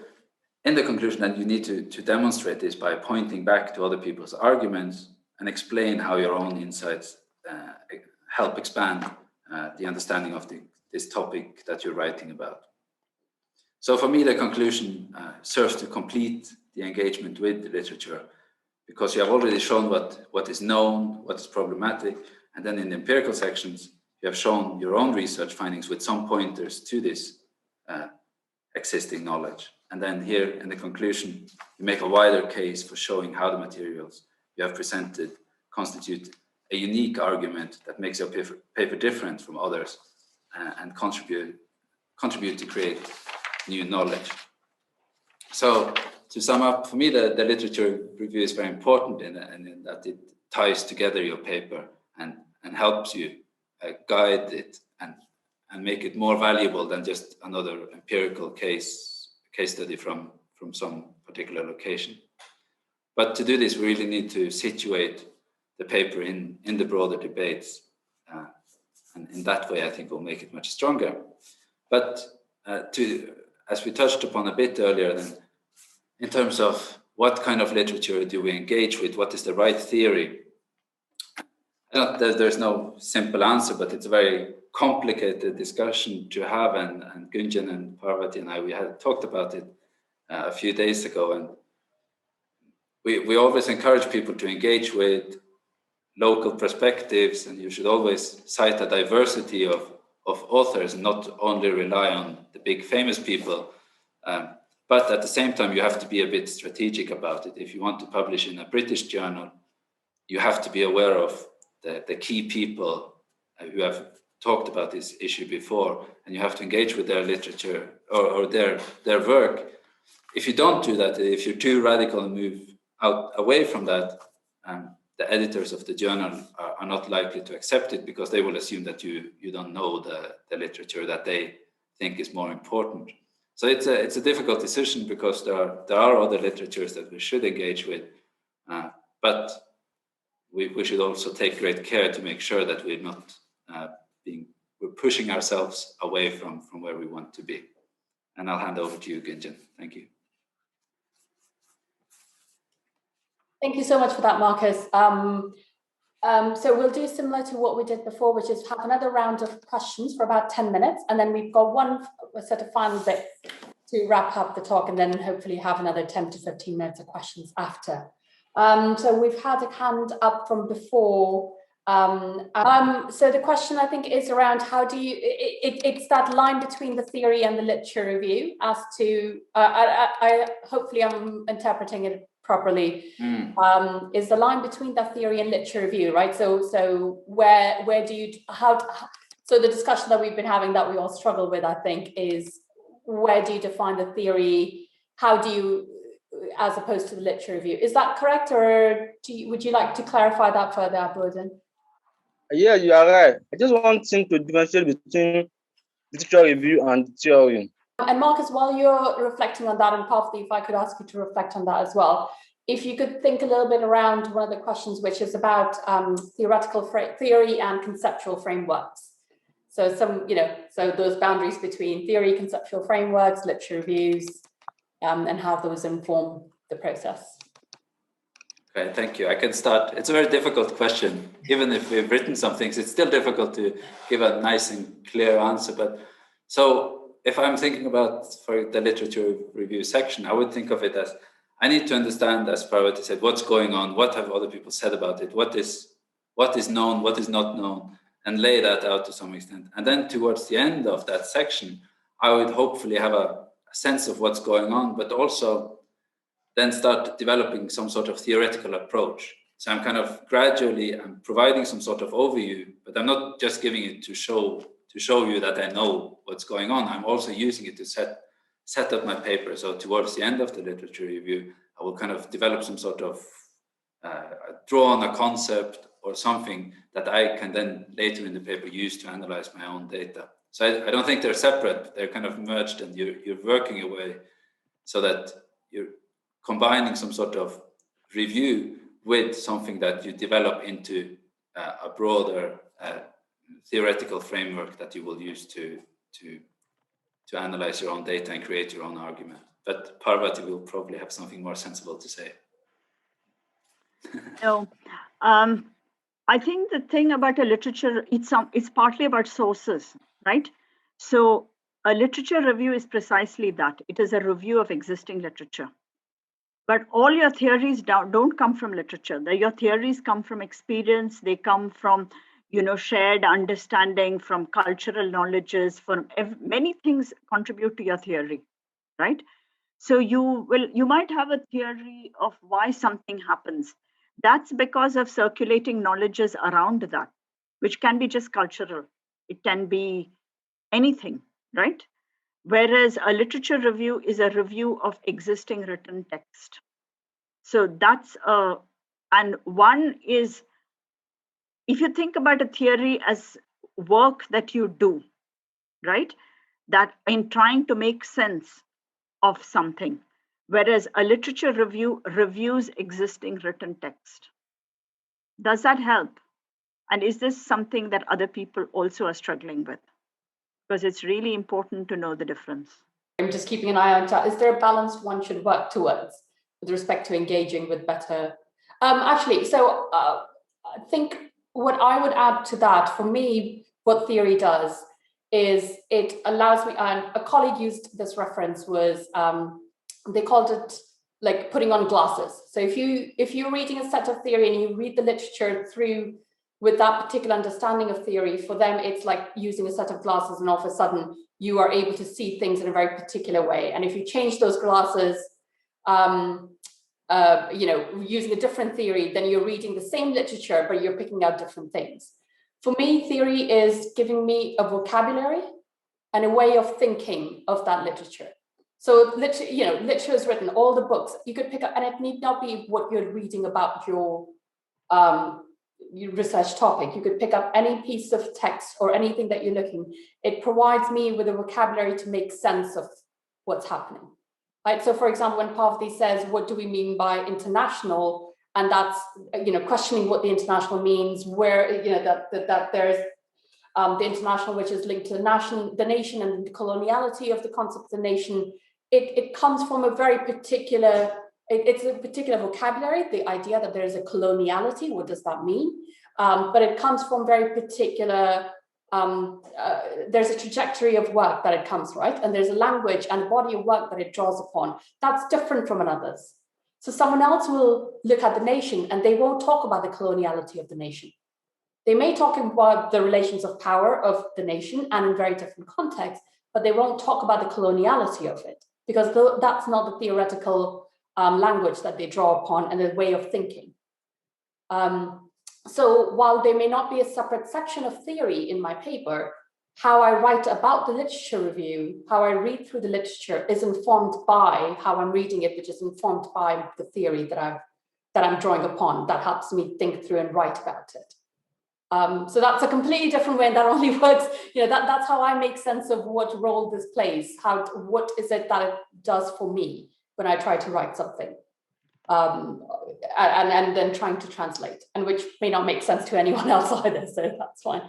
S5: in the conclusion, then you need to demonstrate this by pointing back to other people's arguments and explain how your own insights help expand the understanding of this topic that you're writing about. So for me, the conclusion serves to complete the engagement with the literature, because you have already shown what is known, what is problematic, and then in the empirical sections, you have shown your own research findings with some pointers to this existing knowledge. And then here in the conclusion, you make a wider case for showing how the materials you have presented constitute a unique argument that makes your paper different from others and contribute to create new knowledge. So to sum up, for me, the literature review is very important in that it ties together your paper and helps you guide it and make it more valuable than just another empirical case study from some particular location. But to do this, we really need to situate the paper in the broader debates. And in that way, I think we'll make it much stronger. But as we touched upon a bit earlier, then, in terms of what kind of literature do we engage with, what is the right theory? There's no simple answer, but it's a very complicated discussion to have. And Gunjan and Parvati and I, we had talked about it a few days ago. And we always encourage people to engage with local perspectives, and you should always cite a diversity of authors and not only rely on the big famous people. But at the same time, you have to be a bit strategic about it. If you want to publish in a British journal, you have to be aware of the key people who have talked about this issue before, and you have to engage with their literature or their work. If you don't do that, if you're too radical and move away from that, the editors of the journal are not likely to accept it, because they will assume that you don't know the literature that they think is more important. So it's a difficult decision, because there are other literatures that we should engage with, but we should also take great care to make sure that we're not we're pushing ourselves away from where we want to be. And I'll hand over to you, Gunjan. Thank you.
S2: Thank you so much for that, Marcus. So we'll do similar to what we did before, which is have another round of questions for about 10 minutes. And then we've got one set of final bits to wrap up the talk, and then hopefully have another 10 to 15 minutes of questions after. So we've had a hand up from before. So the question, I think, is around how do you, it's that line between the theory and the literature review as to, hopefully I'm interpreting it properly, is the line between that theory and literature review, right? So where do you, so the discussion that we've been having that we all struggle with, I think, is where do you define the theory? How do you, as opposed to the literature review? Is that correct, or would you like to clarify that further, Abudin?
S6: Yeah, you are right. I just want to differentiate between literature review and theory.
S2: And Marcus, while you're reflecting on that, and Parvati, if I could ask you to reflect on that as well, if you could think a little bit around one of the questions, which is about theoretical theory and conceptual frameworks. So so those boundaries between theory, conceptual frameworks, literature reviews, and how those inform the process.
S5: Okay, thank you. I can start. It's a very difficult question. Even if we've written some things, it's still difficult to give a nice and clear answer. But so if I'm thinking about for the literature review section, I would think of it as, I need to understand, as Parvati said, what's going on, what have other people said about it, what is known, what is not known, and lay that out to some extent. And then towards the end of that section, I would hopefully have a sense of what's going on, but also then start developing some sort of theoretical approach. So I'm kind of gradually, I'm providing some sort of overview, but I'm not just giving it to show you that I know what's going on. I'm also using it to set up my paper. So towards the end of the literature review, I will kind of develop some sort of draw on a concept or something that I can then later in the paper use to analyze my own data. So I don't think they're separate, they're kind of merged, and you're working away so that you're combining some sort of review with something that you develop into a broader theoretical framework that you will use to analyze your own data and create your own argument. But Parvati will probably have something more sensible to say.
S1: No, I think the thing about a literature, it's partly about sources, right? So a literature review is precisely that. It is a review of existing literature. But all your theories don't come from literature. Your theories come from experience. They come from, shared understanding, from cultural knowledges, from many things contribute to your theory, right? So you might have a theory of why something happens. That's because of circulating knowledges around that, which can be just cultural. It can be anything, right? Whereas a literature review is a review of existing written text. So that's and one is, if you think about a theory as work that you do, right? That in trying to make sense of something, whereas a literature review reviews existing written text. Does that help? And is this something that other people also are struggling with? Because it's really important to know the difference.
S2: I'm just keeping an eye on chat. Is there a balance one should work towards with respect to engaging with better? So I think what I would add to that, for me, what theory does is it allows me, and a colleague used this reference, was they called it like putting on glasses. So if you're reading a set of theory and you read the literature through with that particular understanding of theory, for them it's like using a set of glasses, and all of a sudden you are able to see things in a very particular way. And if you change those glasses, using a different theory, then you're reading the same literature, but you're picking out different things. For me, theory is giving me a vocabulary and a way of thinking of that literature. So literature is written, all the books you could pick up, and it need not be what you're reading about your research topic. You could pick up any piece of text or anything that you're looking. It provides me with a vocabulary to make sense of what's happening. Right. So, for example, when Parvati says, "What do we mean by international?" and that's questioning what the international means, where that there's the international, which is linked to the nation and the coloniality of the concept of the nation. It comes from a very particular. It's a particular vocabulary, the idea that there is a coloniality. What does that mean? But it comes from very particular, there's a trajectory of work that it comes, right? And there's a language and a body of work that it draws upon. That's different from another's. So someone else will look at the nation and they won't talk about the coloniality of the nation. They may talk about the relations of power of the nation and in very different contexts, but they won't talk about the coloniality of it, because that's not the theoretical language that they draw upon and the way of thinking. So while there may not be a separate section of theory in my paper, how I write about the literature review, how I read through the literature is informed by how I'm reading it, which is informed by the theory that I'm drawing upon. That helps me think through and write about it. So that's a completely different way, and that only works, that's how I make sense of what role this plays, what is it that it does for me when I try to write something, and then trying to translate, and which may not make sense to anyone else either, so that's fine.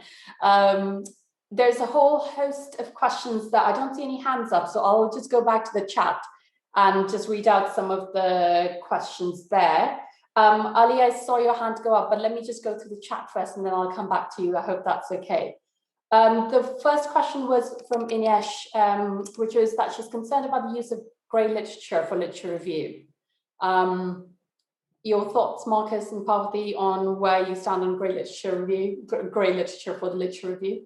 S2: There's a whole host of questions that I don't see any hands up, so I'll just go back to the chat and just read out some of the questions there. Ali, I saw your hand go up, but let me just go through the chat first and then I'll come back to you. I hope that's okay. The first question was from Inesh, which is that she's concerned about the use of grey literature for literature review. Your thoughts, Marcus and Parvati, on where you stand on grey literature for the literature review?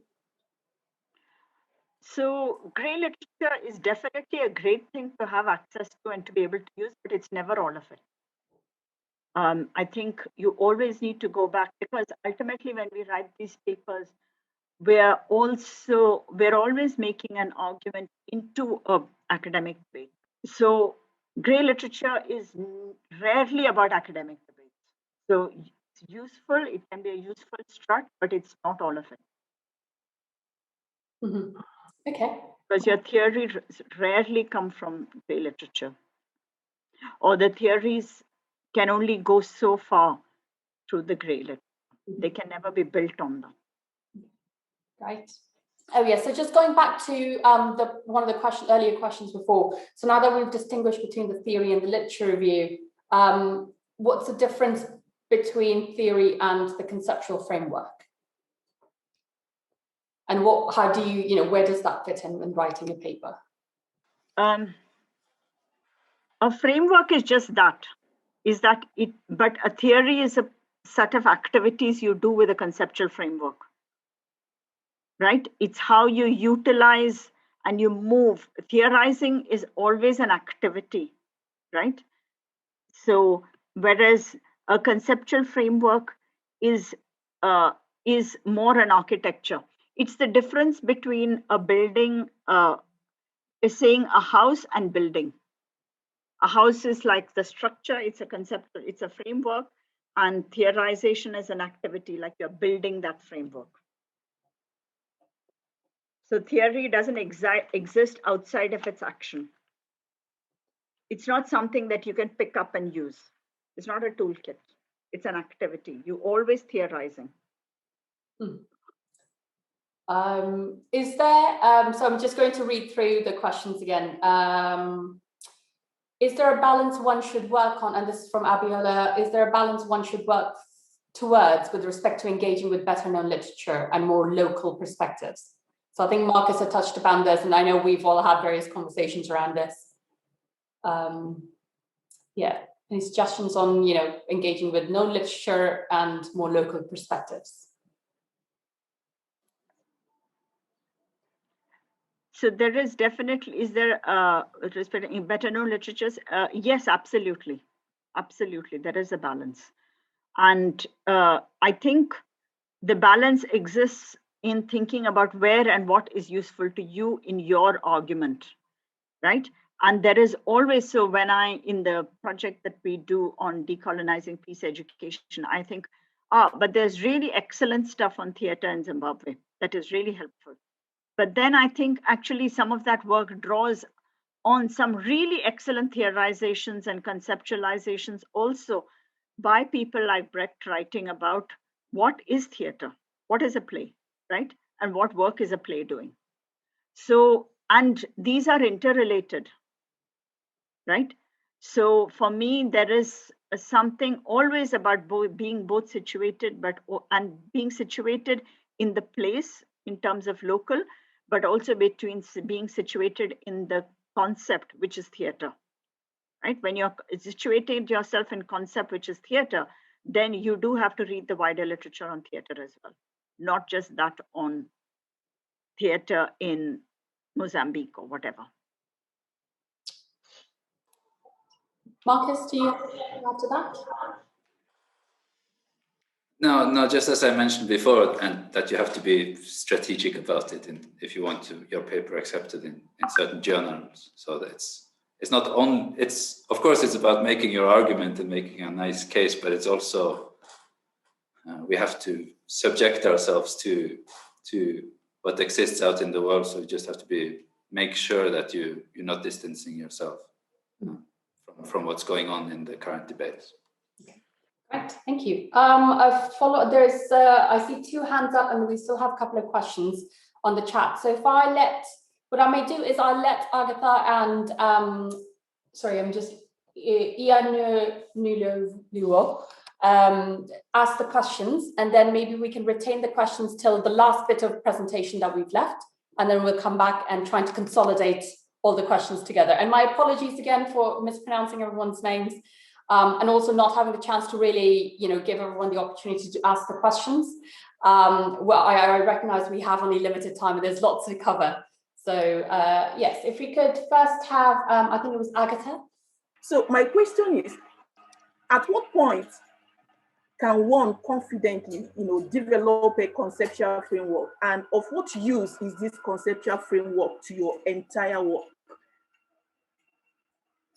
S1: So grey literature is definitely a great thing to have access to and to be able to use, but it's never all of it. I think you always need to go back, because ultimately when we write these papers, we're always making an argument into an academic debate. So grey literature is rarely about academic debates. So it's useful, it can be a useful strut, but it's not all of it.
S2: Mm-hmm. Okay.
S1: Because your theories rarely come from grey literature, or the theories can only go so far through the grey literature. They can never be built on them.
S2: Right. Oh yeah, so just going back to one of the earlier questions before. So now that we've distinguished between the theory and the literature review, what's the difference between theory and the conceptual framework? And how do you, where does that fit in when writing a paper?
S1: A framework is just that, but a theory is a set of activities you do with a conceptual framework. Right? It's how you utilize and you move. Theorizing is always an activity, right? So whereas a conceptual framework is more an architecture. It's the difference between a building, saying a house and building. A house is like the structure, it's a conceptual, it's a framework, and theorization is an activity, like you're building that framework. So theory doesn't exist outside of its action. It's not something that you can pick up and use. It's not a toolkit. It's an activity. You're always theorizing.
S2: Is there, so I'm just going to read through the questions again. Is there a balance one should work on, and this is from Abiola, is there a balance one should work towards with respect to engaging with better known literature and more local perspectives? So I think Marcus had touched upon this, and I know we've all had various conversations around this. Yeah, any suggestions on, engaging with known literature and more local perspectives?
S1: So there is definitely, is there respect in better known literatures? Yes, absolutely. Absolutely, there is a balance. And I think the balance exists in thinking about where and what is useful to you in your argument, right? And there is always, so when in the project that we do on decolonizing peace education, I think, but there's really excellent stuff on theater in Zimbabwe that is really helpful. But then I think actually some of that work draws on some really excellent theorizations and conceptualizations also by people like Brecht writing about what is theater, what is a play, right? And what work is a play doing? So, and these are interrelated, right? So for me, there is something always about being both situated, and being situated in the place in terms of local, but also between being situated in the concept, which is theater, right? When you're situated yourself in concept, which is theater, then you do have to read the wider literature on theater as well, not just that on theater in Mozambique or whatever.
S2: Marcus, do you have anything after that?
S5: No, just as I mentioned before, and that you have to be strategic about it, and if you want your paper accepted in certain journals. So that's it's not on. It's of course it's about making your argument and making a nice case, but it's also we have to subject ourselves to what exists out in the world. So you just have to make sure that you're not distancing yourself from what's going on in the current debates.
S2: Right, thank you. There's I see 2 hands up, and we still have a couple of questions on the chat. So if what I may do is I'll let Agatha and sorry, I'm just Ianu ask the questions, and then maybe we can retain the questions till the last bit of presentation that we've left, and then we'll come back and try to consolidate all the questions together. And my apologies again for mispronouncing everyone's names. And also not having the chance to really, give everyone the opportunity to ask the questions. Well, I recognize we have only limited time and there's lots to cover. So yes, if we could first have, I think it was Agatha.
S7: So my question is, at what point can one confidently, develop a conceptual framework, and of what use is this conceptual framework to your entire work?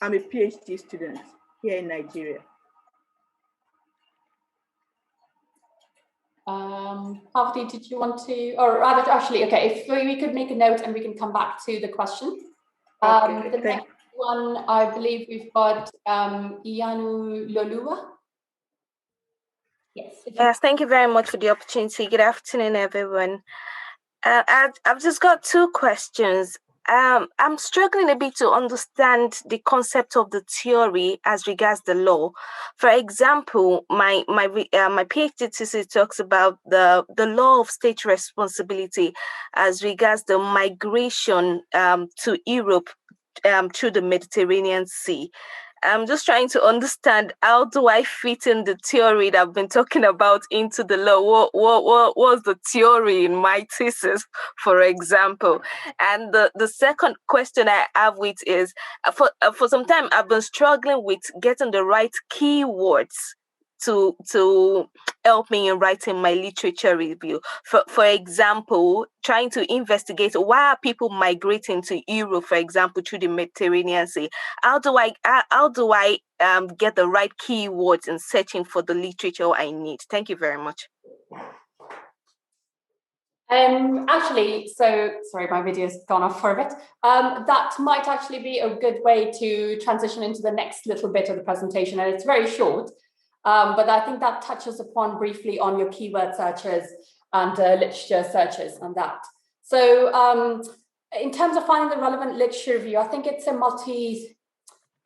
S7: I'm a PhD student here in Nigeria.
S2: Parvati, did you want to, or rather, actually, okay, if we could make a note and we can come back to the question.
S7: Okay,
S2: the next one, I believe we've got Ianu Lolua.
S8: Yes, thank you very much for the opportunity. Good afternoon, everyone. I've just got two questions. I'm struggling a bit to understand the concept of the theory as regards the law. For example, my PhD thesis talks about the law of state responsibility as regards the migration to Europe through the Mediterranean Sea. I'm just trying to understand, how do I fit in the theory that I've been talking about into the law? What was the theory in my thesis, for example? And the second question I have with is, for some time I've been struggling with getting the right keywords to help me in writing my literature review. For example, trying to investigate why are people migrating to Europe, for example, through the Mediterranean Sea. How do I get the right keywords in searching for the literature I need? Thank you very much.
S2: Actually, so sorry, my video's gone off for a bit. That might actually be a good way to transition into the next little bit of the presentation, and it's very short. But I think that touches upon briefly on your keyword searches and literature searches and that. So in terms of finding the relevant literature review, I think it's a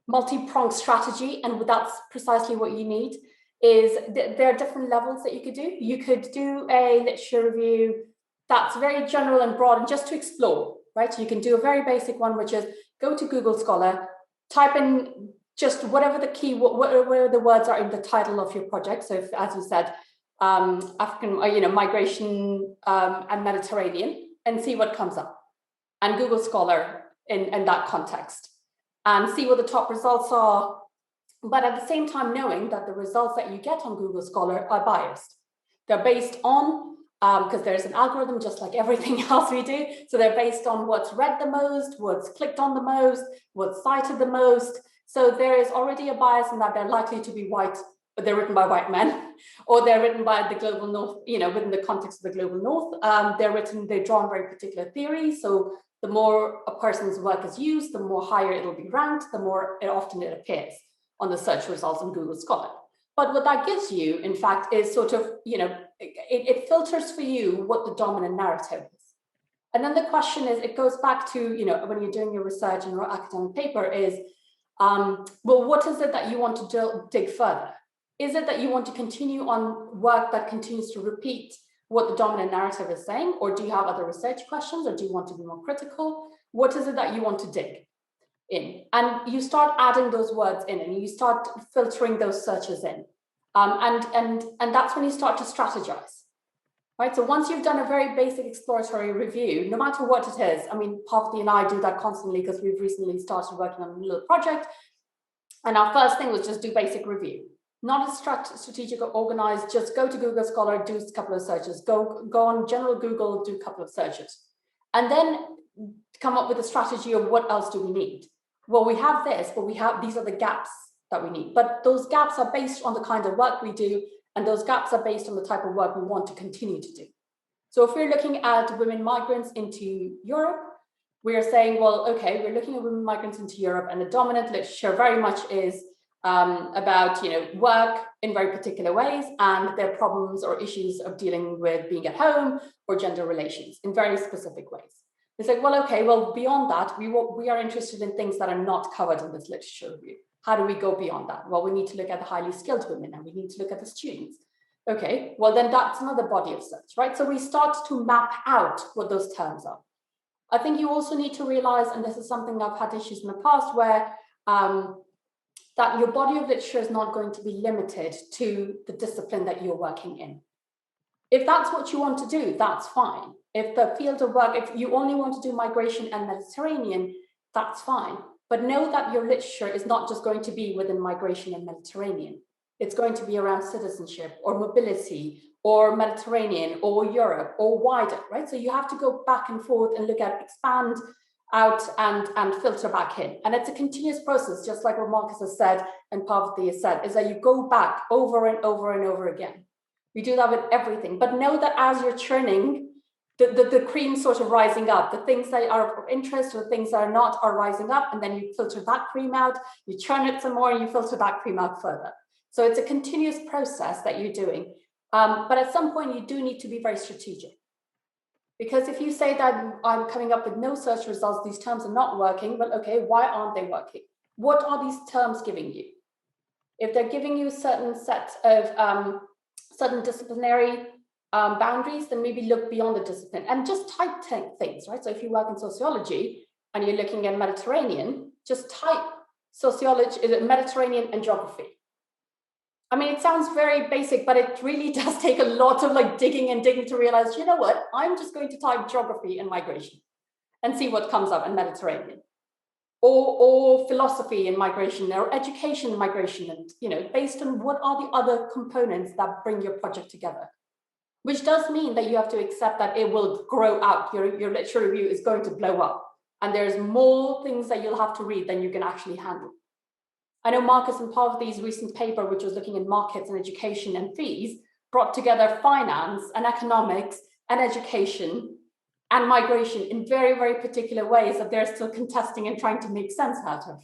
S2: multi-pronged strategy, and that's precisely what you need. There are different levels that you could do. You could do a literature review that's very general and broad and just to explore, right? You can do a very basic one, which is go to Google Scholar, type in just whatever the key, whatever the words are in the title of your project. So if, as you said, African, migration and Mediterranean, and see what comes up. And Google Scholar in that context. And see what the top results are. But at the same time, knowing that the results that you get on Google Scholar are biased. They're based on, because there's an algorithm just like everything else we do. So they're based on what's read the most, what's clicked on the most, what's cited the most. So there is already a bias in that they're likely to be white, but they're written by white men, or they're written by the global north, within the context of the global north. They draw on very particular theories. So the more a person's work is used, the more higher it'll be ranked, the more often it appears on the search results on Google Scholar. But what that gives you, in fact, is sort of, it filters for you what the dominant narrative is. And then the question is, it goes back to, when you're doing your research and your academic paper is, well, what is it that you want to dig further? Is it that you want to continue on work that continues to repeat what the dominant narrative is saying, or do you have other research questions, or do you want to be more critical? What is it that you want to dig in? And you start adding those words in, and you start filtering those searches in. And that's when you start to strategize, right? So once you've done a very basic exploratory review, no matter what it is, I mean, Parvati and I do that constantly because we've recently started working on a little project. And our first thing was just do basic review. Not as strategic or organized, just go to Google Scholar, do a couple of searches, go on general Google, do a couple of searches, and then come up with a strategy of what else do we need. Well, we have this, but these are the gaps that we need. But those gaps are based on the kind of work we do, and those gaps are based on the type of work we want to continue to do. So if we're looking at women migrants into Europe, we're saying, well, okay, we're looking at women migrants into Europe, and the dominant literature very much is about work in very particular ways and their problems or issues of dealing with being at home or gender relations in very specific ways. It's like, well, okay, well, beyond that, we are interested in things that are not covered in this literature review. How do we go beyond that? Well, we need to look at the highly skilled women, and we need to look at the students. Okay, well, then that's another body of search, right? So we start to map out what those terms are. I think you also need to realize, and this is something I've had issues in the past where that your body of literature is not going to be limited to the discipline that you're working in. If that's what you want to do, that's fine. If the field of work, if you only want to do migration and Mediterranean, that's fine. But know that your literature is not just going to be within migration and Mediterranean. It's going to be around citizenship or mobility or Mediterranean or Europe or wider, right? So you have to go back and forth and look at, expand out and filter back in. And it's a continuous process, just like what Marcus has said and Parvati has said, is that you go back over and over and over again. We do that with everything, but know that as you're churning, the cream sort of rising up, the things that are of interest or things that are not are rising up, and then you filter that cream out, you churn it some more, and you filter that cream out further. So it's a continuous process that you're doing. But at some point, you do need to be very strategic. Because if you say that I'm coming up with no search results, these terms are not working, well, okay, why aren't they working? What are these terms giving you? If they're giving you certain sets of certain disciplinary boundaries, then maybe look beyond the discipline and just type things, right? So if you work in sociology and you're looking at Mediterranean, just type sociology, Mediterranean and geography. I mean, it sounds very basic, but it really does take a lot of like digging and digging to realize, you know what, I'm just going to type geography and migration and see what comes up in Mediterranean. Or philosophy and migration, or education and migration, and, you know, based on what are the other components that bring your project together. Which does mean that you have to accept that it will grow out. Your literature review is going to blow up. And there's more things that you'll have to read than you can actually handle. I know Marcus and Parvati's recent paper, which was looking at markets and education and fees, brought together finance and economics and education and migration in very, very particular ways that they're still contesting and trying to make sense out of.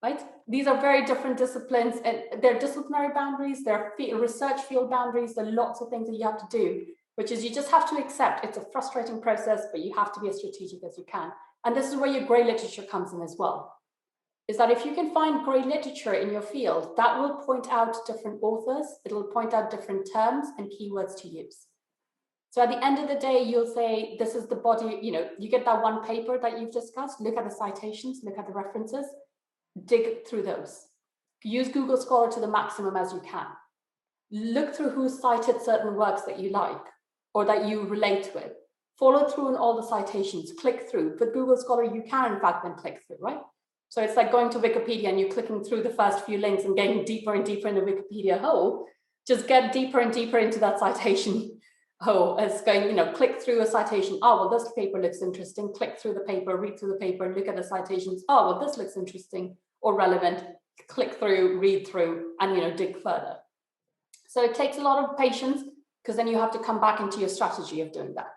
S2: Right? These are very different disciplines, and they're disciplinary boundaries, they're research field boundaries, there are lots of things that you have to do, which is you just have to accept it's a frustrating process, but you have to be as strategic as you can. And this is where your grey literature comes in as well, is that if you can find grey literature in your field, that will point out different authors, it'll point out different terms and keywords to use. So at the end of the day, you'll say, this is the body, you know, you get that one paper that you've discussed, look at the citations, look at the references, dig through those. Use Google Scholar to the maximum as you can. Look through who cited certain works that you like or that you relate with. Follow through on all the citations, click through. With Google Scholar, you can in fact then click through, right? So it's like going to Wikipedia and you're clicking through the first few links and getting deeper and deeper in the Wikipedia hole. Just get deeper and deeper into that citation hole as going, you know, click through a citation. Oh, well, this paper looks interesting. Click through the paper, read through the paper, look at the citations. Oh, well, this looks interesting or relevant. Click through, read through, and, you know, dig further. So it takes a lot of patience because then you have to come back into your strategy of doing that.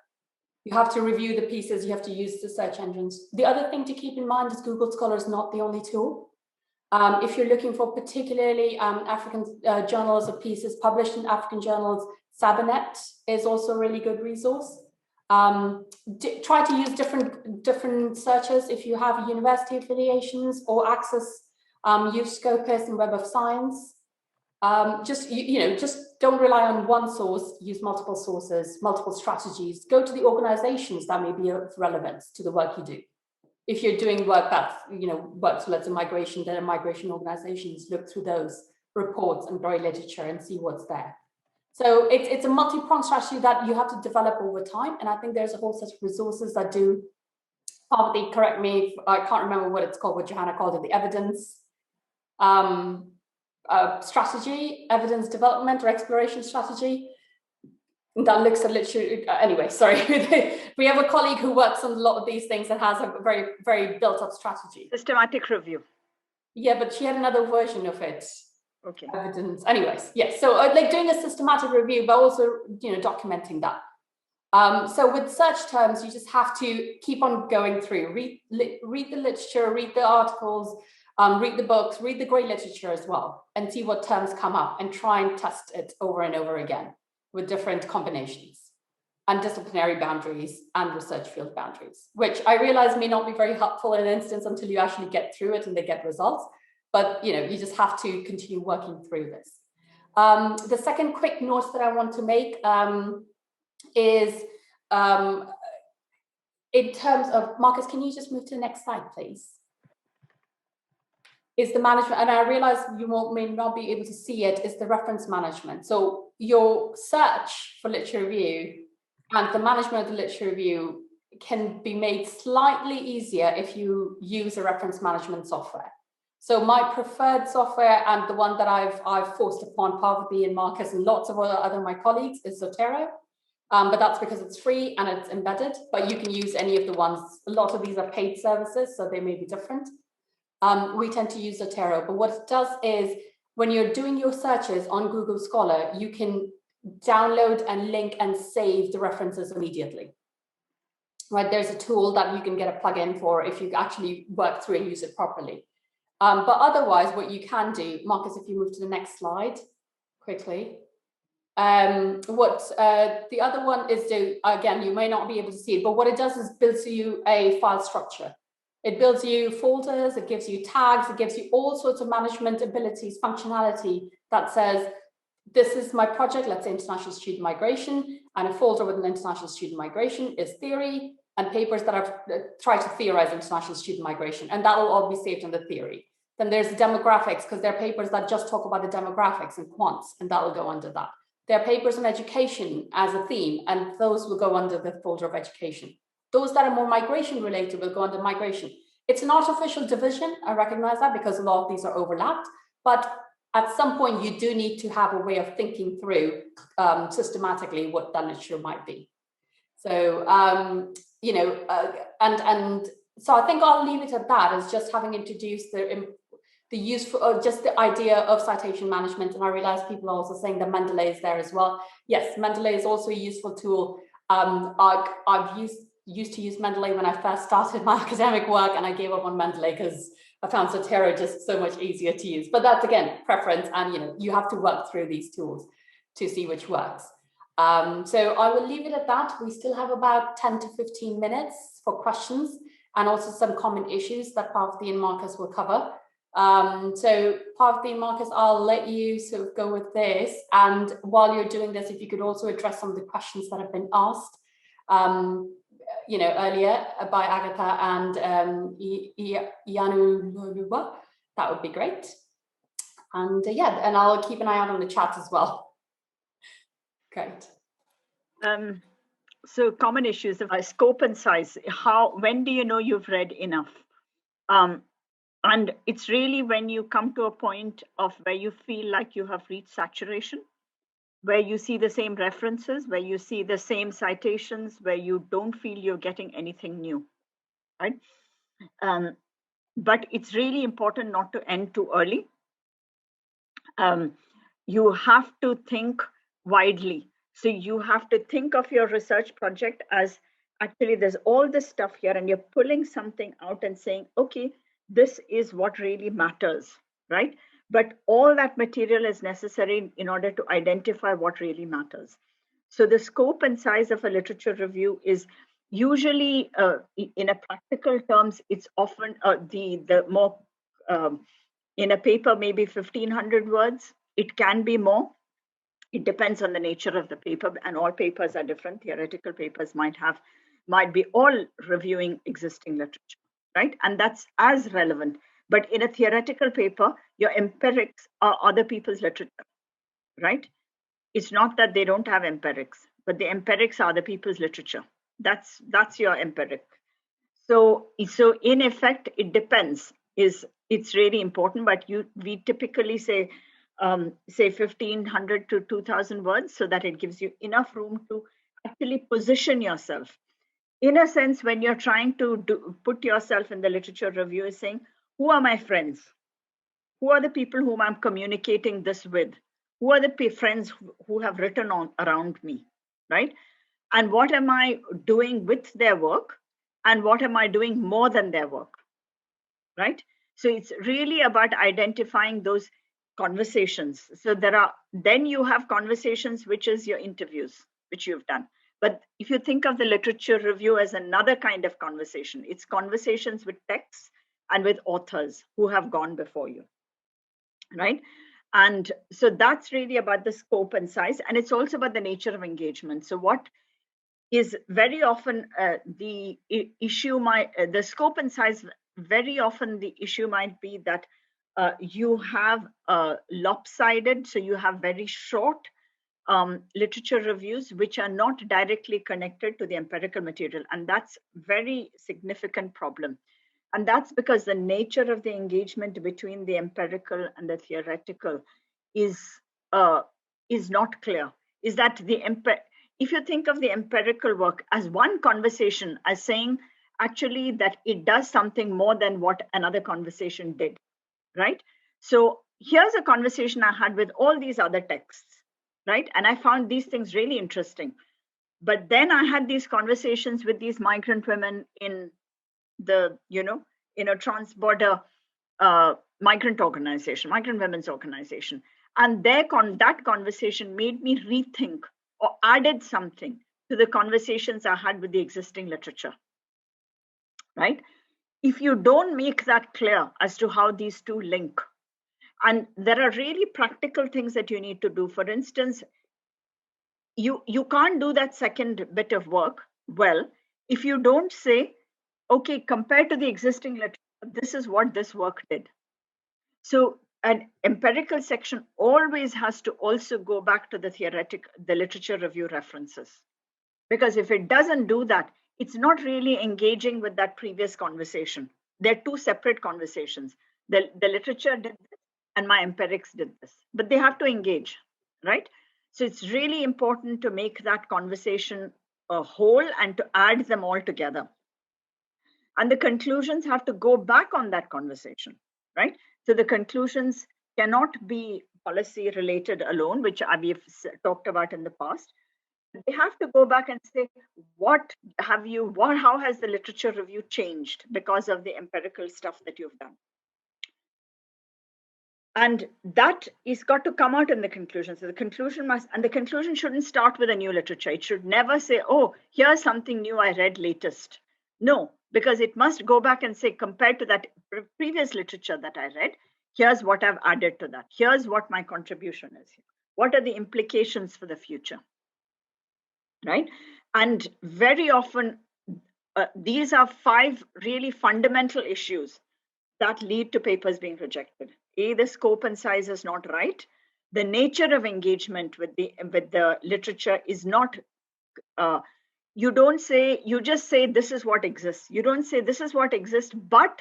S2: You have to review the pieces, you have to use the search engines. The other thing to keep in mind is Google Scholar is not the only tool. If you're looking for particularly African journals or pieces published in African journals, Sabinet is also a really good resource. Try to use different searches if you have university affiliations or access, use Scopus and Web of Science. Just don't rely on one source, use multiple sources, multiple strategies. Go to the organizations that may be of relevance to the work you do. If you're doing work that, you know, works related to migration, then migration organizations, look through those reports and grey literature and see what's there. So it's a multi-pronged strategy that you have to develop over time. And I think there's a whole set of resources that do, Parvati, correct me, I can't remember what it's called, what Johanna called it, the evidence strategy, evidence development or exploration strategy. That looks at literature, anyway, sorry. We have a colleague who works on a lot of these things and has a very, very built up strategy.
S1: Systematic review.
S2: Yeah, but she had another version of it.
S1: Okay.
S2: Evidence. Anyways, yes. So like doing a systematic review, but also, you know, documenting that. So with search terms, you just have to keep on going through, read the literature, read the articles, read the books, read the grey literature as well, and see what terms come up and try and test it over and over again with different combinations and disciplinary boundaries and research field boundaries, which I realize may not be very helpful in an instance until you actually get through it and they get results. But, you know, you just have to continue working through this. The second quick note that I want to make is in terms of, Marcus, can you just move to the next slide, please? Is the management, and I realize you may not be able to see it, is the reference management. So your search for literature review and the management of the literature review can be made slightly easier if you use a reference management software. So my preferred software and the one that I've forced upon Parvati and Marcus and lots of other my colleagues is Zotero. But that's because it's free and it's embedded, but you can use any of the ones. A lot of these are paid services, so they may be different. We tend to use Zotero, but what it does is when you're doing your searches on Google Scholar, you can download and link and save the references immediately. Right, there's a tool that you can get a plugin for if you actually work through and use it properly. But otherwise, what you can do, Marcus, if you move to the next slide quickly, The other one is again, you may not be able to see it, but what it does is builds you a file structure. It builds you folders, it gives you tags, it gives you all sorts of management abilities, functionality that says, this is my project, let's say international student migration, and a folder with an international student migration is theory and papers that I've tried to theorize international student migration, and that will all be saved in the theory. Then there's the demographics, because there are papers that just talk about the demographics and quants, and that will go under that. There are papers on education as a theme, and those will go under the folder of education. Those that are more migration related will go under migration. It's an artificial division, I recognize that, because a lot of these are overlapped, but at some point you do need to have a way of thinking through systematically what that literature might be. So, so I think I'll leave it at that, as just having introduced the useful, just the idea of citation management. And I realize people are also saying that Mendeley is there as well. Yes, Mendeley is also a useful tool. I've used to use Mendeley when I first started my academic work, and I gave up on Mendeley because I found Zotero just so much easier to use. But that's, again, preference, and you have to work through these tools to see which works. So I will leave it at that. We still have about 10 to 15 minutes for questions, and also some common issues that Parvati and Marcus will cover. So Parvati and Marcus, I'll let you sort of go with this. And while you're doing this, if you could also address some of the questions that have been asked, earlier by Agatha and Yanu, that would be great. And and I'll keep an eye out on the chat as well. Great.
S1: So common issues of scope and size. When do you know you've read enough? And it's really when you come to a point of where you feel like you have reached saturation, where you see the same references, where you see the same citations, where you don't feel you're getting anything new, right? But it's really important not to end too early. You have to think widely. So you have to think of your research project as, actually, there's all this stuff here, and you're pulling something out and saying, okay, this is what really matters, right? But all that material is necessary in order to identify what really matters. So the scope and size of a literature review is usually, in a practical terms, it's often the more, in a paper, maybe 1,500 words. It can be more. It depends on the nature of the paper, and all papers are different. Theoretical papers might be all reviewing existing literature, right? And that's as relevant. But in a theoretical paper, your empirics are other people's literature, right? It's not that they don't have empirics, but the empirics are other people's literature. That's your empiric. So in effect, it depends. It's really important, but we typically say 1,500 to 2,000 words, so that it gives you enough room to actually position yourself. In a sense, when you're trying to put yourself in the literature review, is saying, who are my friends? Who are the people whom I'm communicating this with? Who are the friends who have written around me, right? And what am I doing with their work? And what am I doing more than their work, right? So it's really about identifying those conversations. So then you have conversations, which is your interviews, which you've done. But if you think of the literature review as another kind of conversation, it's conversations with texts and with authors who have gone before you, right? And so that's really about the scope and size. And it's also about the nature of engagement. So what is very often the issue, the scope and size, very often the issue might be that you have lopsided, so you have very short literature reviews which are not directly connected to the empirical material, and that's very significant problem. And that's because the nature of the engagement between the empirical and the theoretical is not clear. Is that if you think of the empirical work as one conversation, as saying actually that it does something more than what another conversation did, right? So here's a conversation I had with all these other texts, right? And I found these things really interesting. But then I had these conversations with these migrant women in the, in a trans-border migrant women's organization. And that conversation made me rethink or added something to the conversations I had with the existing literature, right? If you don't make that clear as to how these two link, and there are really practical things that you need to do. For instance, you can't do that second bit of work well if you don't say, okay, compared to the existing literature, this is what this work did. So an empirical section always has to also go back to the literature review references. Because if it doesn't do that, it's not really engaging with that previous conversation. They're two separate conversations. The literature did this and my empirics did this, but they have to engage, right? So it's really important to make that conversation a whole and to add them all together. And the conclusions have to go back on that conversation, right? So the conclusions cannot be policy related alone, which we've talked about in the past. They have to go back and say, how has the literature review changed because of the empirical stuff that you've done? And that is got to come out in the conclusion. So the conclusion shouldn't start with a new literature. It should never say, oh, here's something new I read latest. No, because it must go back and say, compared to that previous literature that I read, here's what I've added to that. Here's what my contribution is. What are the implications for the future? Right? And very often, these are 5 really fundamental issues that lead to papers being rejected. A, the scope and size is not right. The nature of engagement with the literature is not, you just say this is what exists. You don't say this is what exists, but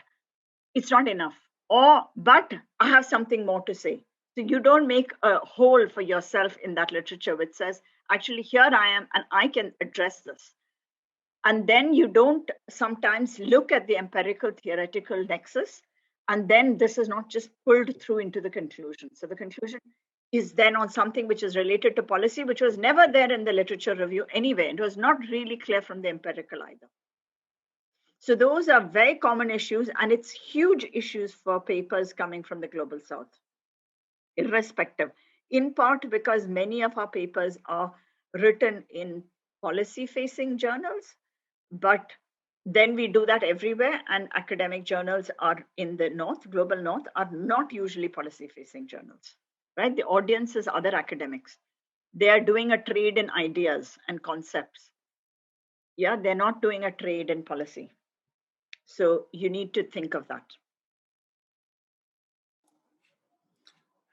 S1: it's not enough. Or, but I have something more to say. So you don't make a hole for yourself in that literature which says, actually, here I am and I can address this. And then you don't sometimes look at the empirical theoretical nexus. And then this is not just pulled through into the conclusion. So the conclusion is then on something which is related to policy, which was never there in the literature review anyway. It was not really clear from the empirical either. So those are very common issues, and it's huge issues for papers coming from the global south, irrespective, in part because many of our papers are written in policy-facing journals, but then we do that everywhere, and academic journals are in the north, global north, are not usually policy-facing journals, right? The audience is other academics. They are doing a trade in ideas and concepts. Yeah, they're not doing a trade in policy. So you need to think of that.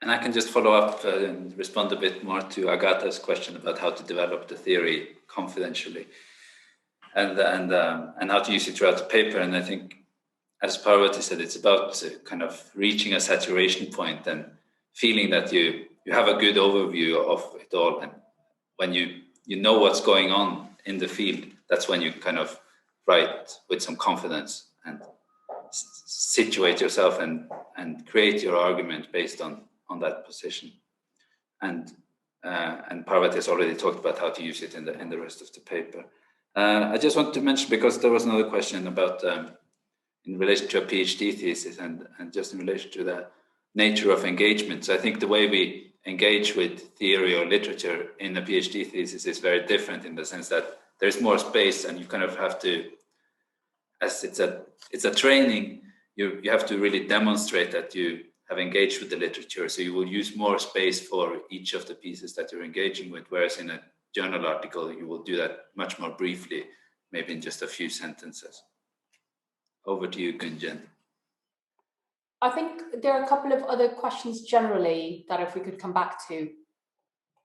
S5: And I can just follow up and respond a bit more to Agatha's question about how to develop the theory confidentially and how to use it throughout the paper. And I think, as Parvati said, it's about kind of reaching a saturation point and feeling that you have a good overview of it all. And when you know what's going on in the field, that's when you kind of write with some confidence and situate yourself and create your argument based on that position. And Parvati has already talked about how to use it in the rest of the paper. I just want to mention, because there was another question about in relation to a PhD thesis and just in relation to the nature of engagement. So I think the way we engage with theory or literature in a PhD thesis is very different, in the sense that there's more space, and you kind of have to, as it's a training, you have to really demonstrate that you have engaged with the literature. So you will use more space for each of the pieces that you're engaging with, whereas in a journal article, you will do that much more briefly, maybe in just a few sentences. Over to you, Gunjan.
S2: I think there are a couple of other questions generally that if we could come back to.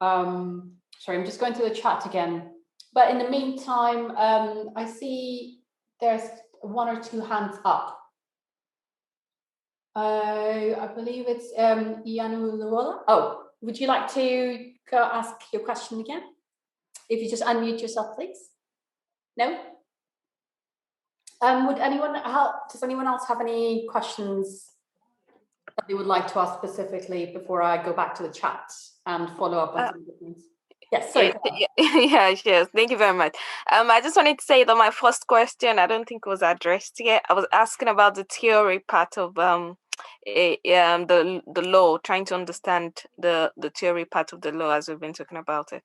S2: Sorry, I'm just going through the chat again. But in the meantime, I see there's 1 or 2 hands up. I believe it's Ianu Luola. Oh, would you like to go ask your question again? If you just unmute yourself, please. No? Would anyone help? Does anyone else have any questions that they would like to ask specifically before I go back to the chat and follow up on some of the things? Yes, sorry.
S8: Yes, thank you very much. I just wanted to say that my first question, I don't think was addressed yet. I was asking about the theory part of the law, trying to understand the theory part of the law as we've been talking about it.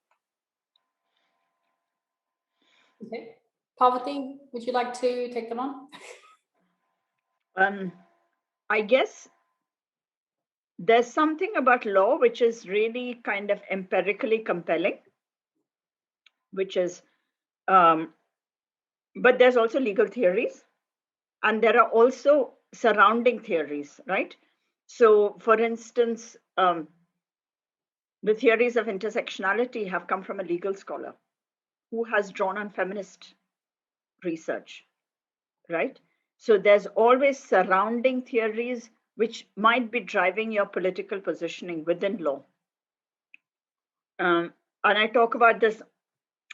S2: Okay. Parvati, would you like to take them on?
S1: I guess there's something about law which is really kind of empirically compelling, which is, but there's also legal theories, and there are also surrounding theories, right? So, for instance, the theories of intersectionality have come from a legal scholar who has drawn on feminist research, right? So there's always surrounding theories which might be driving your political positioning within law. And I talk about this,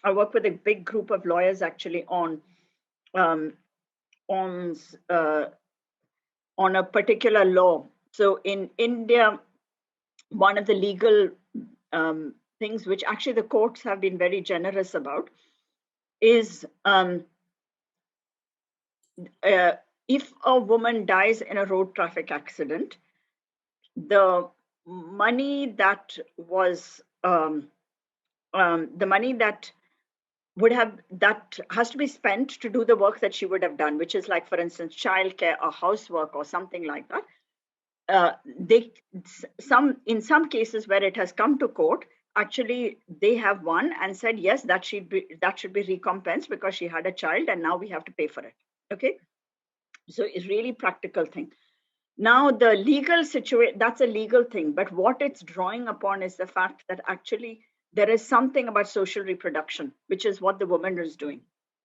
S1: I work with a big group of lawyers actually on a particular law. So in India, one of the legal things which actually the courts have been very generous about is if a woman dies in a road traffic accident, the money that was the money that has to be spent to do the work that she would have done, which is like, for instance, childcare or housework or something like that. In some cases where it has come to court, actually they have won and said yes, that should be recompensed because she had a child and now we have to pay for it. Okay, so it's really practical thing. Now the legal situation, that's a legal thing, but what it's drawing upon is the fact that actually there is something about social reproduction, which is what the woman is doing,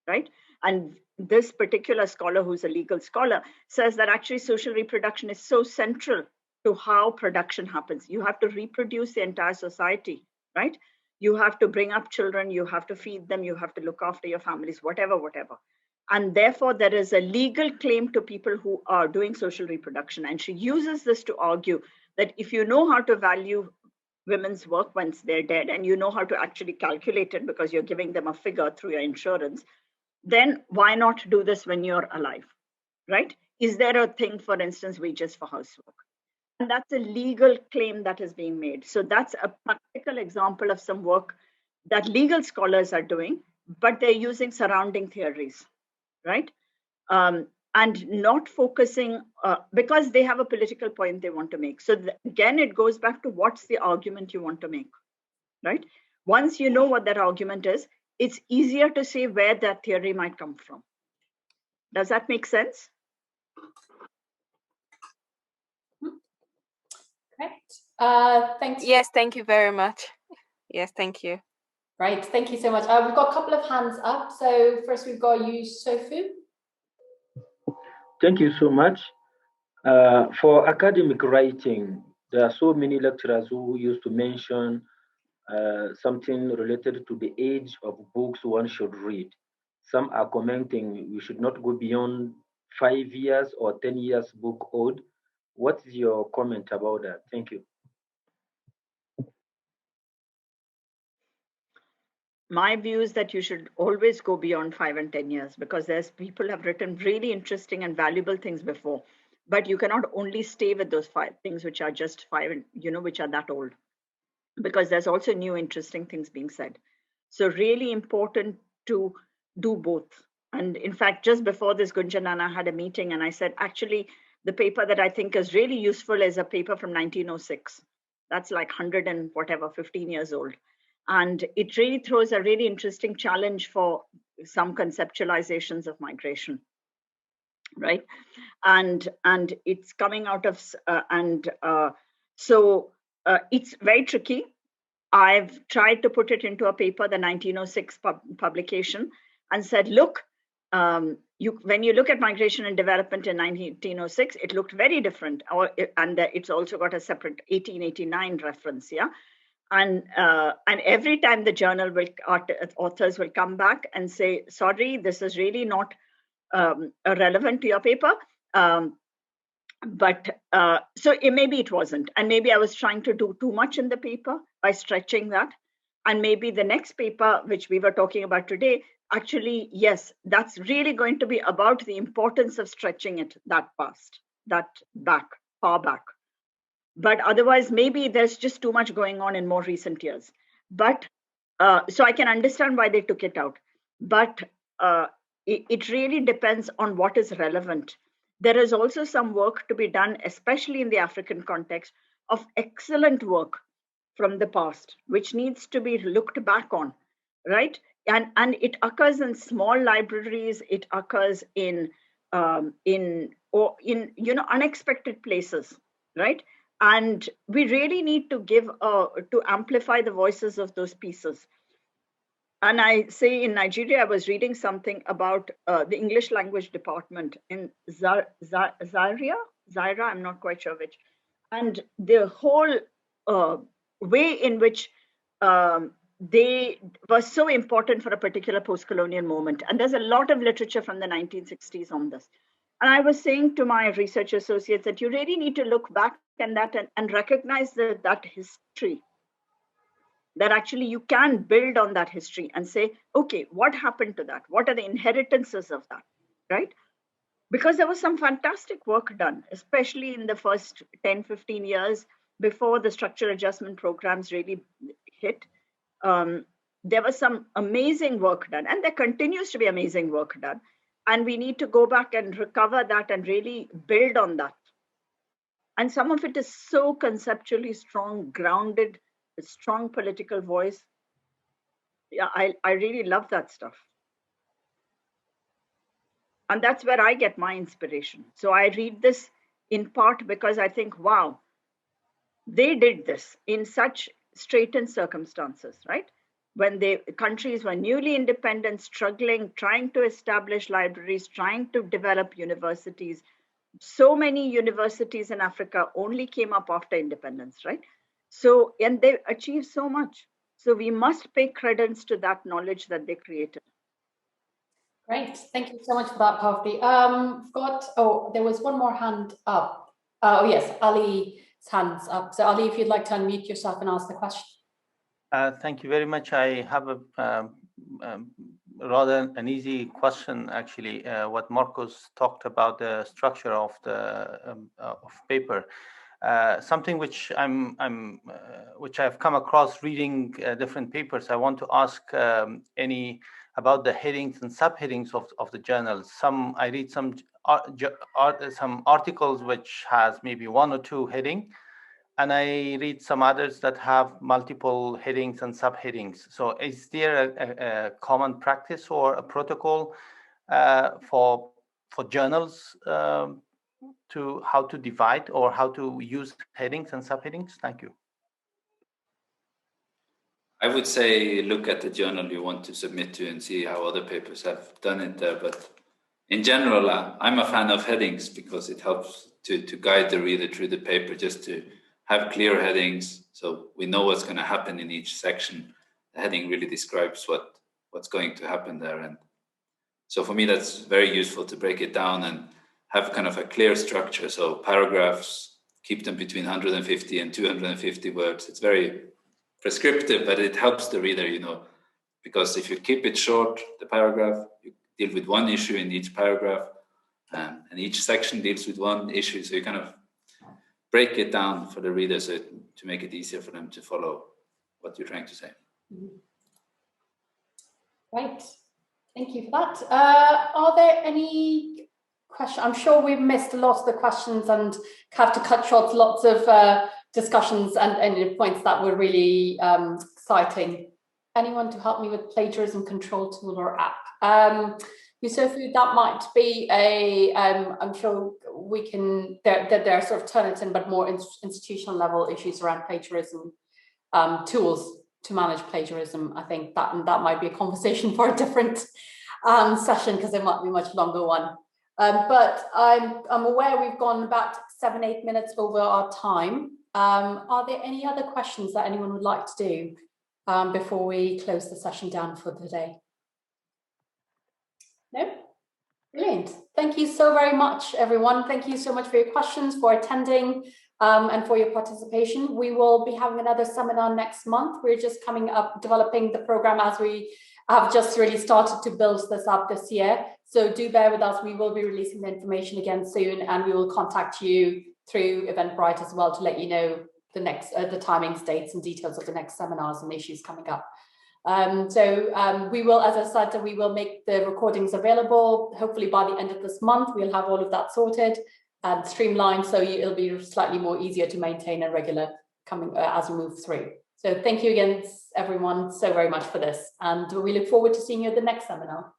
S1: right? And this particular scholar, who's a legal scholar, says that actually social reproduction is so central to how production happens. You have to reproduce the entire society, right? You have to bring up children, you have to feed them, you have to look after your families, whatever. And therefore, there is a legal claim to people who are doing social reproduction. And she uses this to argue that if you know how to value women's work once they're dead, and you know how to actually calculate it because you're giving them a figure through your insurance, then why not do this when you're alive, right? Is there a thing, for instance, wages for housework? And that's a legal claim that is being made. So that's a practical example of some work that legal scholars are doing, but they're using surrounding theories, right? And not focusing, because they have a political point they want to make. So again, it goes back to what's the argument you want to make, right? Once you know what that argument is, it's easier to say where that theory might come from. Does that make sense?
S2: Great. Thanks.
S8: Yes, thank you very much. Yes, thank you.
S2: Right, thank you so much. We've got a couple of hands up. So first we've got you, Sofu.
S9: Thank you so much. For academic writing, there are so many lecturers who used to mention something related to the age of books one should read. Some are commenting we should not go beyond 5 years or 10 years book old. What's your comment about that? Thank you.
S1: My view is that you should always go beyond 5 and 10 years because there's people have written really interesting and valuable things before, but you cannot only stay with those 5 things which are just 5 and which are that old, because there's also new interesting things being said. So really important to do both. And in fact, just before this, Gunjan and I had a meeting and I said, actually, the paper that I think is really useful is a paper from 1906. That's like 15 years old. And it really throws a really interesting challenge for some conceptualizations of migration, right? And it's coming out of, so it's very tricky. I've tried to put it into a paper, the 1906 publication, and said, look, when you look at migration and development in 1906, it looked very different. And it's also got a separate 1889 reference, yeah? And every time the journal authors will come back and say, sorry, this is really not relevant to your paper. But so maybe it wasn't. And maybe I was trying to do too much in the paper by stretching that. And maybe the next paper, which we were talking about today, actually, yes, that's really going to be about the importance of stretching it that back. far back. But otherwise, maybe there's just too much going on in more recent years. But so I can understand why they took it out. But it really depends on what is relevant. There is also some work to be done, especially in the African context, of excellent work from the past, which needs to be looked back on, right? And it occurs in small libraries. It occurs in unexpected places, right? And we really need to to amplify the voices of those pieces. And I say in Nigeria, I was reading something about the English language department in Zaria, I'm not quite sure which. And the whole way in which they were so important for a particular post-colonial moment. And there's a lot of literature from the 1960s on this. And I was saying to my research associates that you really need to look back and recognize that history, that actually you can build on that history and say, okay, what happened to that? What are the inheritances of that, right? Because there was some fantastic work done, especially in the first 10, 15 years before the structural adjustment programs really hit. There was some amazing work done, and there continues to be amazing work done. And we need to go back and recover that and really build on that. And some of it is so conceptually strong, grounded, a strong political voice. Yeah, I really love that stuff. And that's where I get my inspiration. So I read this in part because I think, wow, they did this in such straitened circumstances, right? When the countries were newly independent, struggling, trying to establish libraries, trying to develop universities. So many universities in Africa only came up after independence, right? So, and they achieved so much. So we must pay credence to that knowledge that they created.
S2: Great, thank you so much for that, Parvati. There was one more hand up. Oh yes, Ali's hand's up. So Ali, if you'd like to unmute yourself and ask the question.
S3: Thank you very much. I have a rather an easy question, actually. What Marcos talked about, the structure of the of paper, something which which I've come across reading different papers. I want to ask about the headings and subheadings of the journals. I read some articles which has maybe one or two heading, and I read some others that have multiple headings and subheadings. So is there a common practice or a protocol for journals to how to divide or how to use headings and subheadings? Thank you.
S5: I would say look at the journal you want to submit to and see how other papers have done it there. But in general, I'm a fan of headings because it helps to guide the reader through the paper, just to have clear headings so we know what's going to happen in each section. The heading really describes what's going to happen there. And so for me, that's very useful to break it down and have kind of a clear structure. So paragraphs, keep them between 150 and 250 words. It's very prescriptive, but it helps the reader, because if you keep it short, the paragraph, you deal with one issue in each paragraph, and each section deals with one issue. So you kind of break it down for the reader to make it easier for them to follow what you're trying to say.
S2: Right, thank you for that. Are there any questions? I'm sure we've missed lots of the questions and have to cut short lots of discussions and points that were really exciting. Anyone to help me with plagiarism control tool or app? Yusufu, that might be I'm sure we can, there are sort of Turnitin, but more institutional level issues around plagiarism, tools to manage plagiarism. I think that might be a conversation for a different session, because it might be a much longer one. But I'm aware we've gone about 7-8 minutes over our time. Are there any other questions that anyone would like to do before we close the session down for the day? No? Brilliant. Thank you so very much, everyone. Thank you so much for your questions, for attending, and for your participation. We will be having another seminar next month. We're just coming up, developing the program as we have just really started to build this up this year. So do bear with us. We will be releasing the information again soon, and we will contact you through Eventbrite as well to let you know the next the timings, dates and details of the next seminars and issues coming up. We will, as I said, we will make the recordings available. Hopefully by the end of this month, we'll have all of that sorted and streamlined, so it'll be slightly more easier to maintain and regular coming as we move through. So thank you again, everyone, so very much for this. And we look forward to seeing you at the next seminar.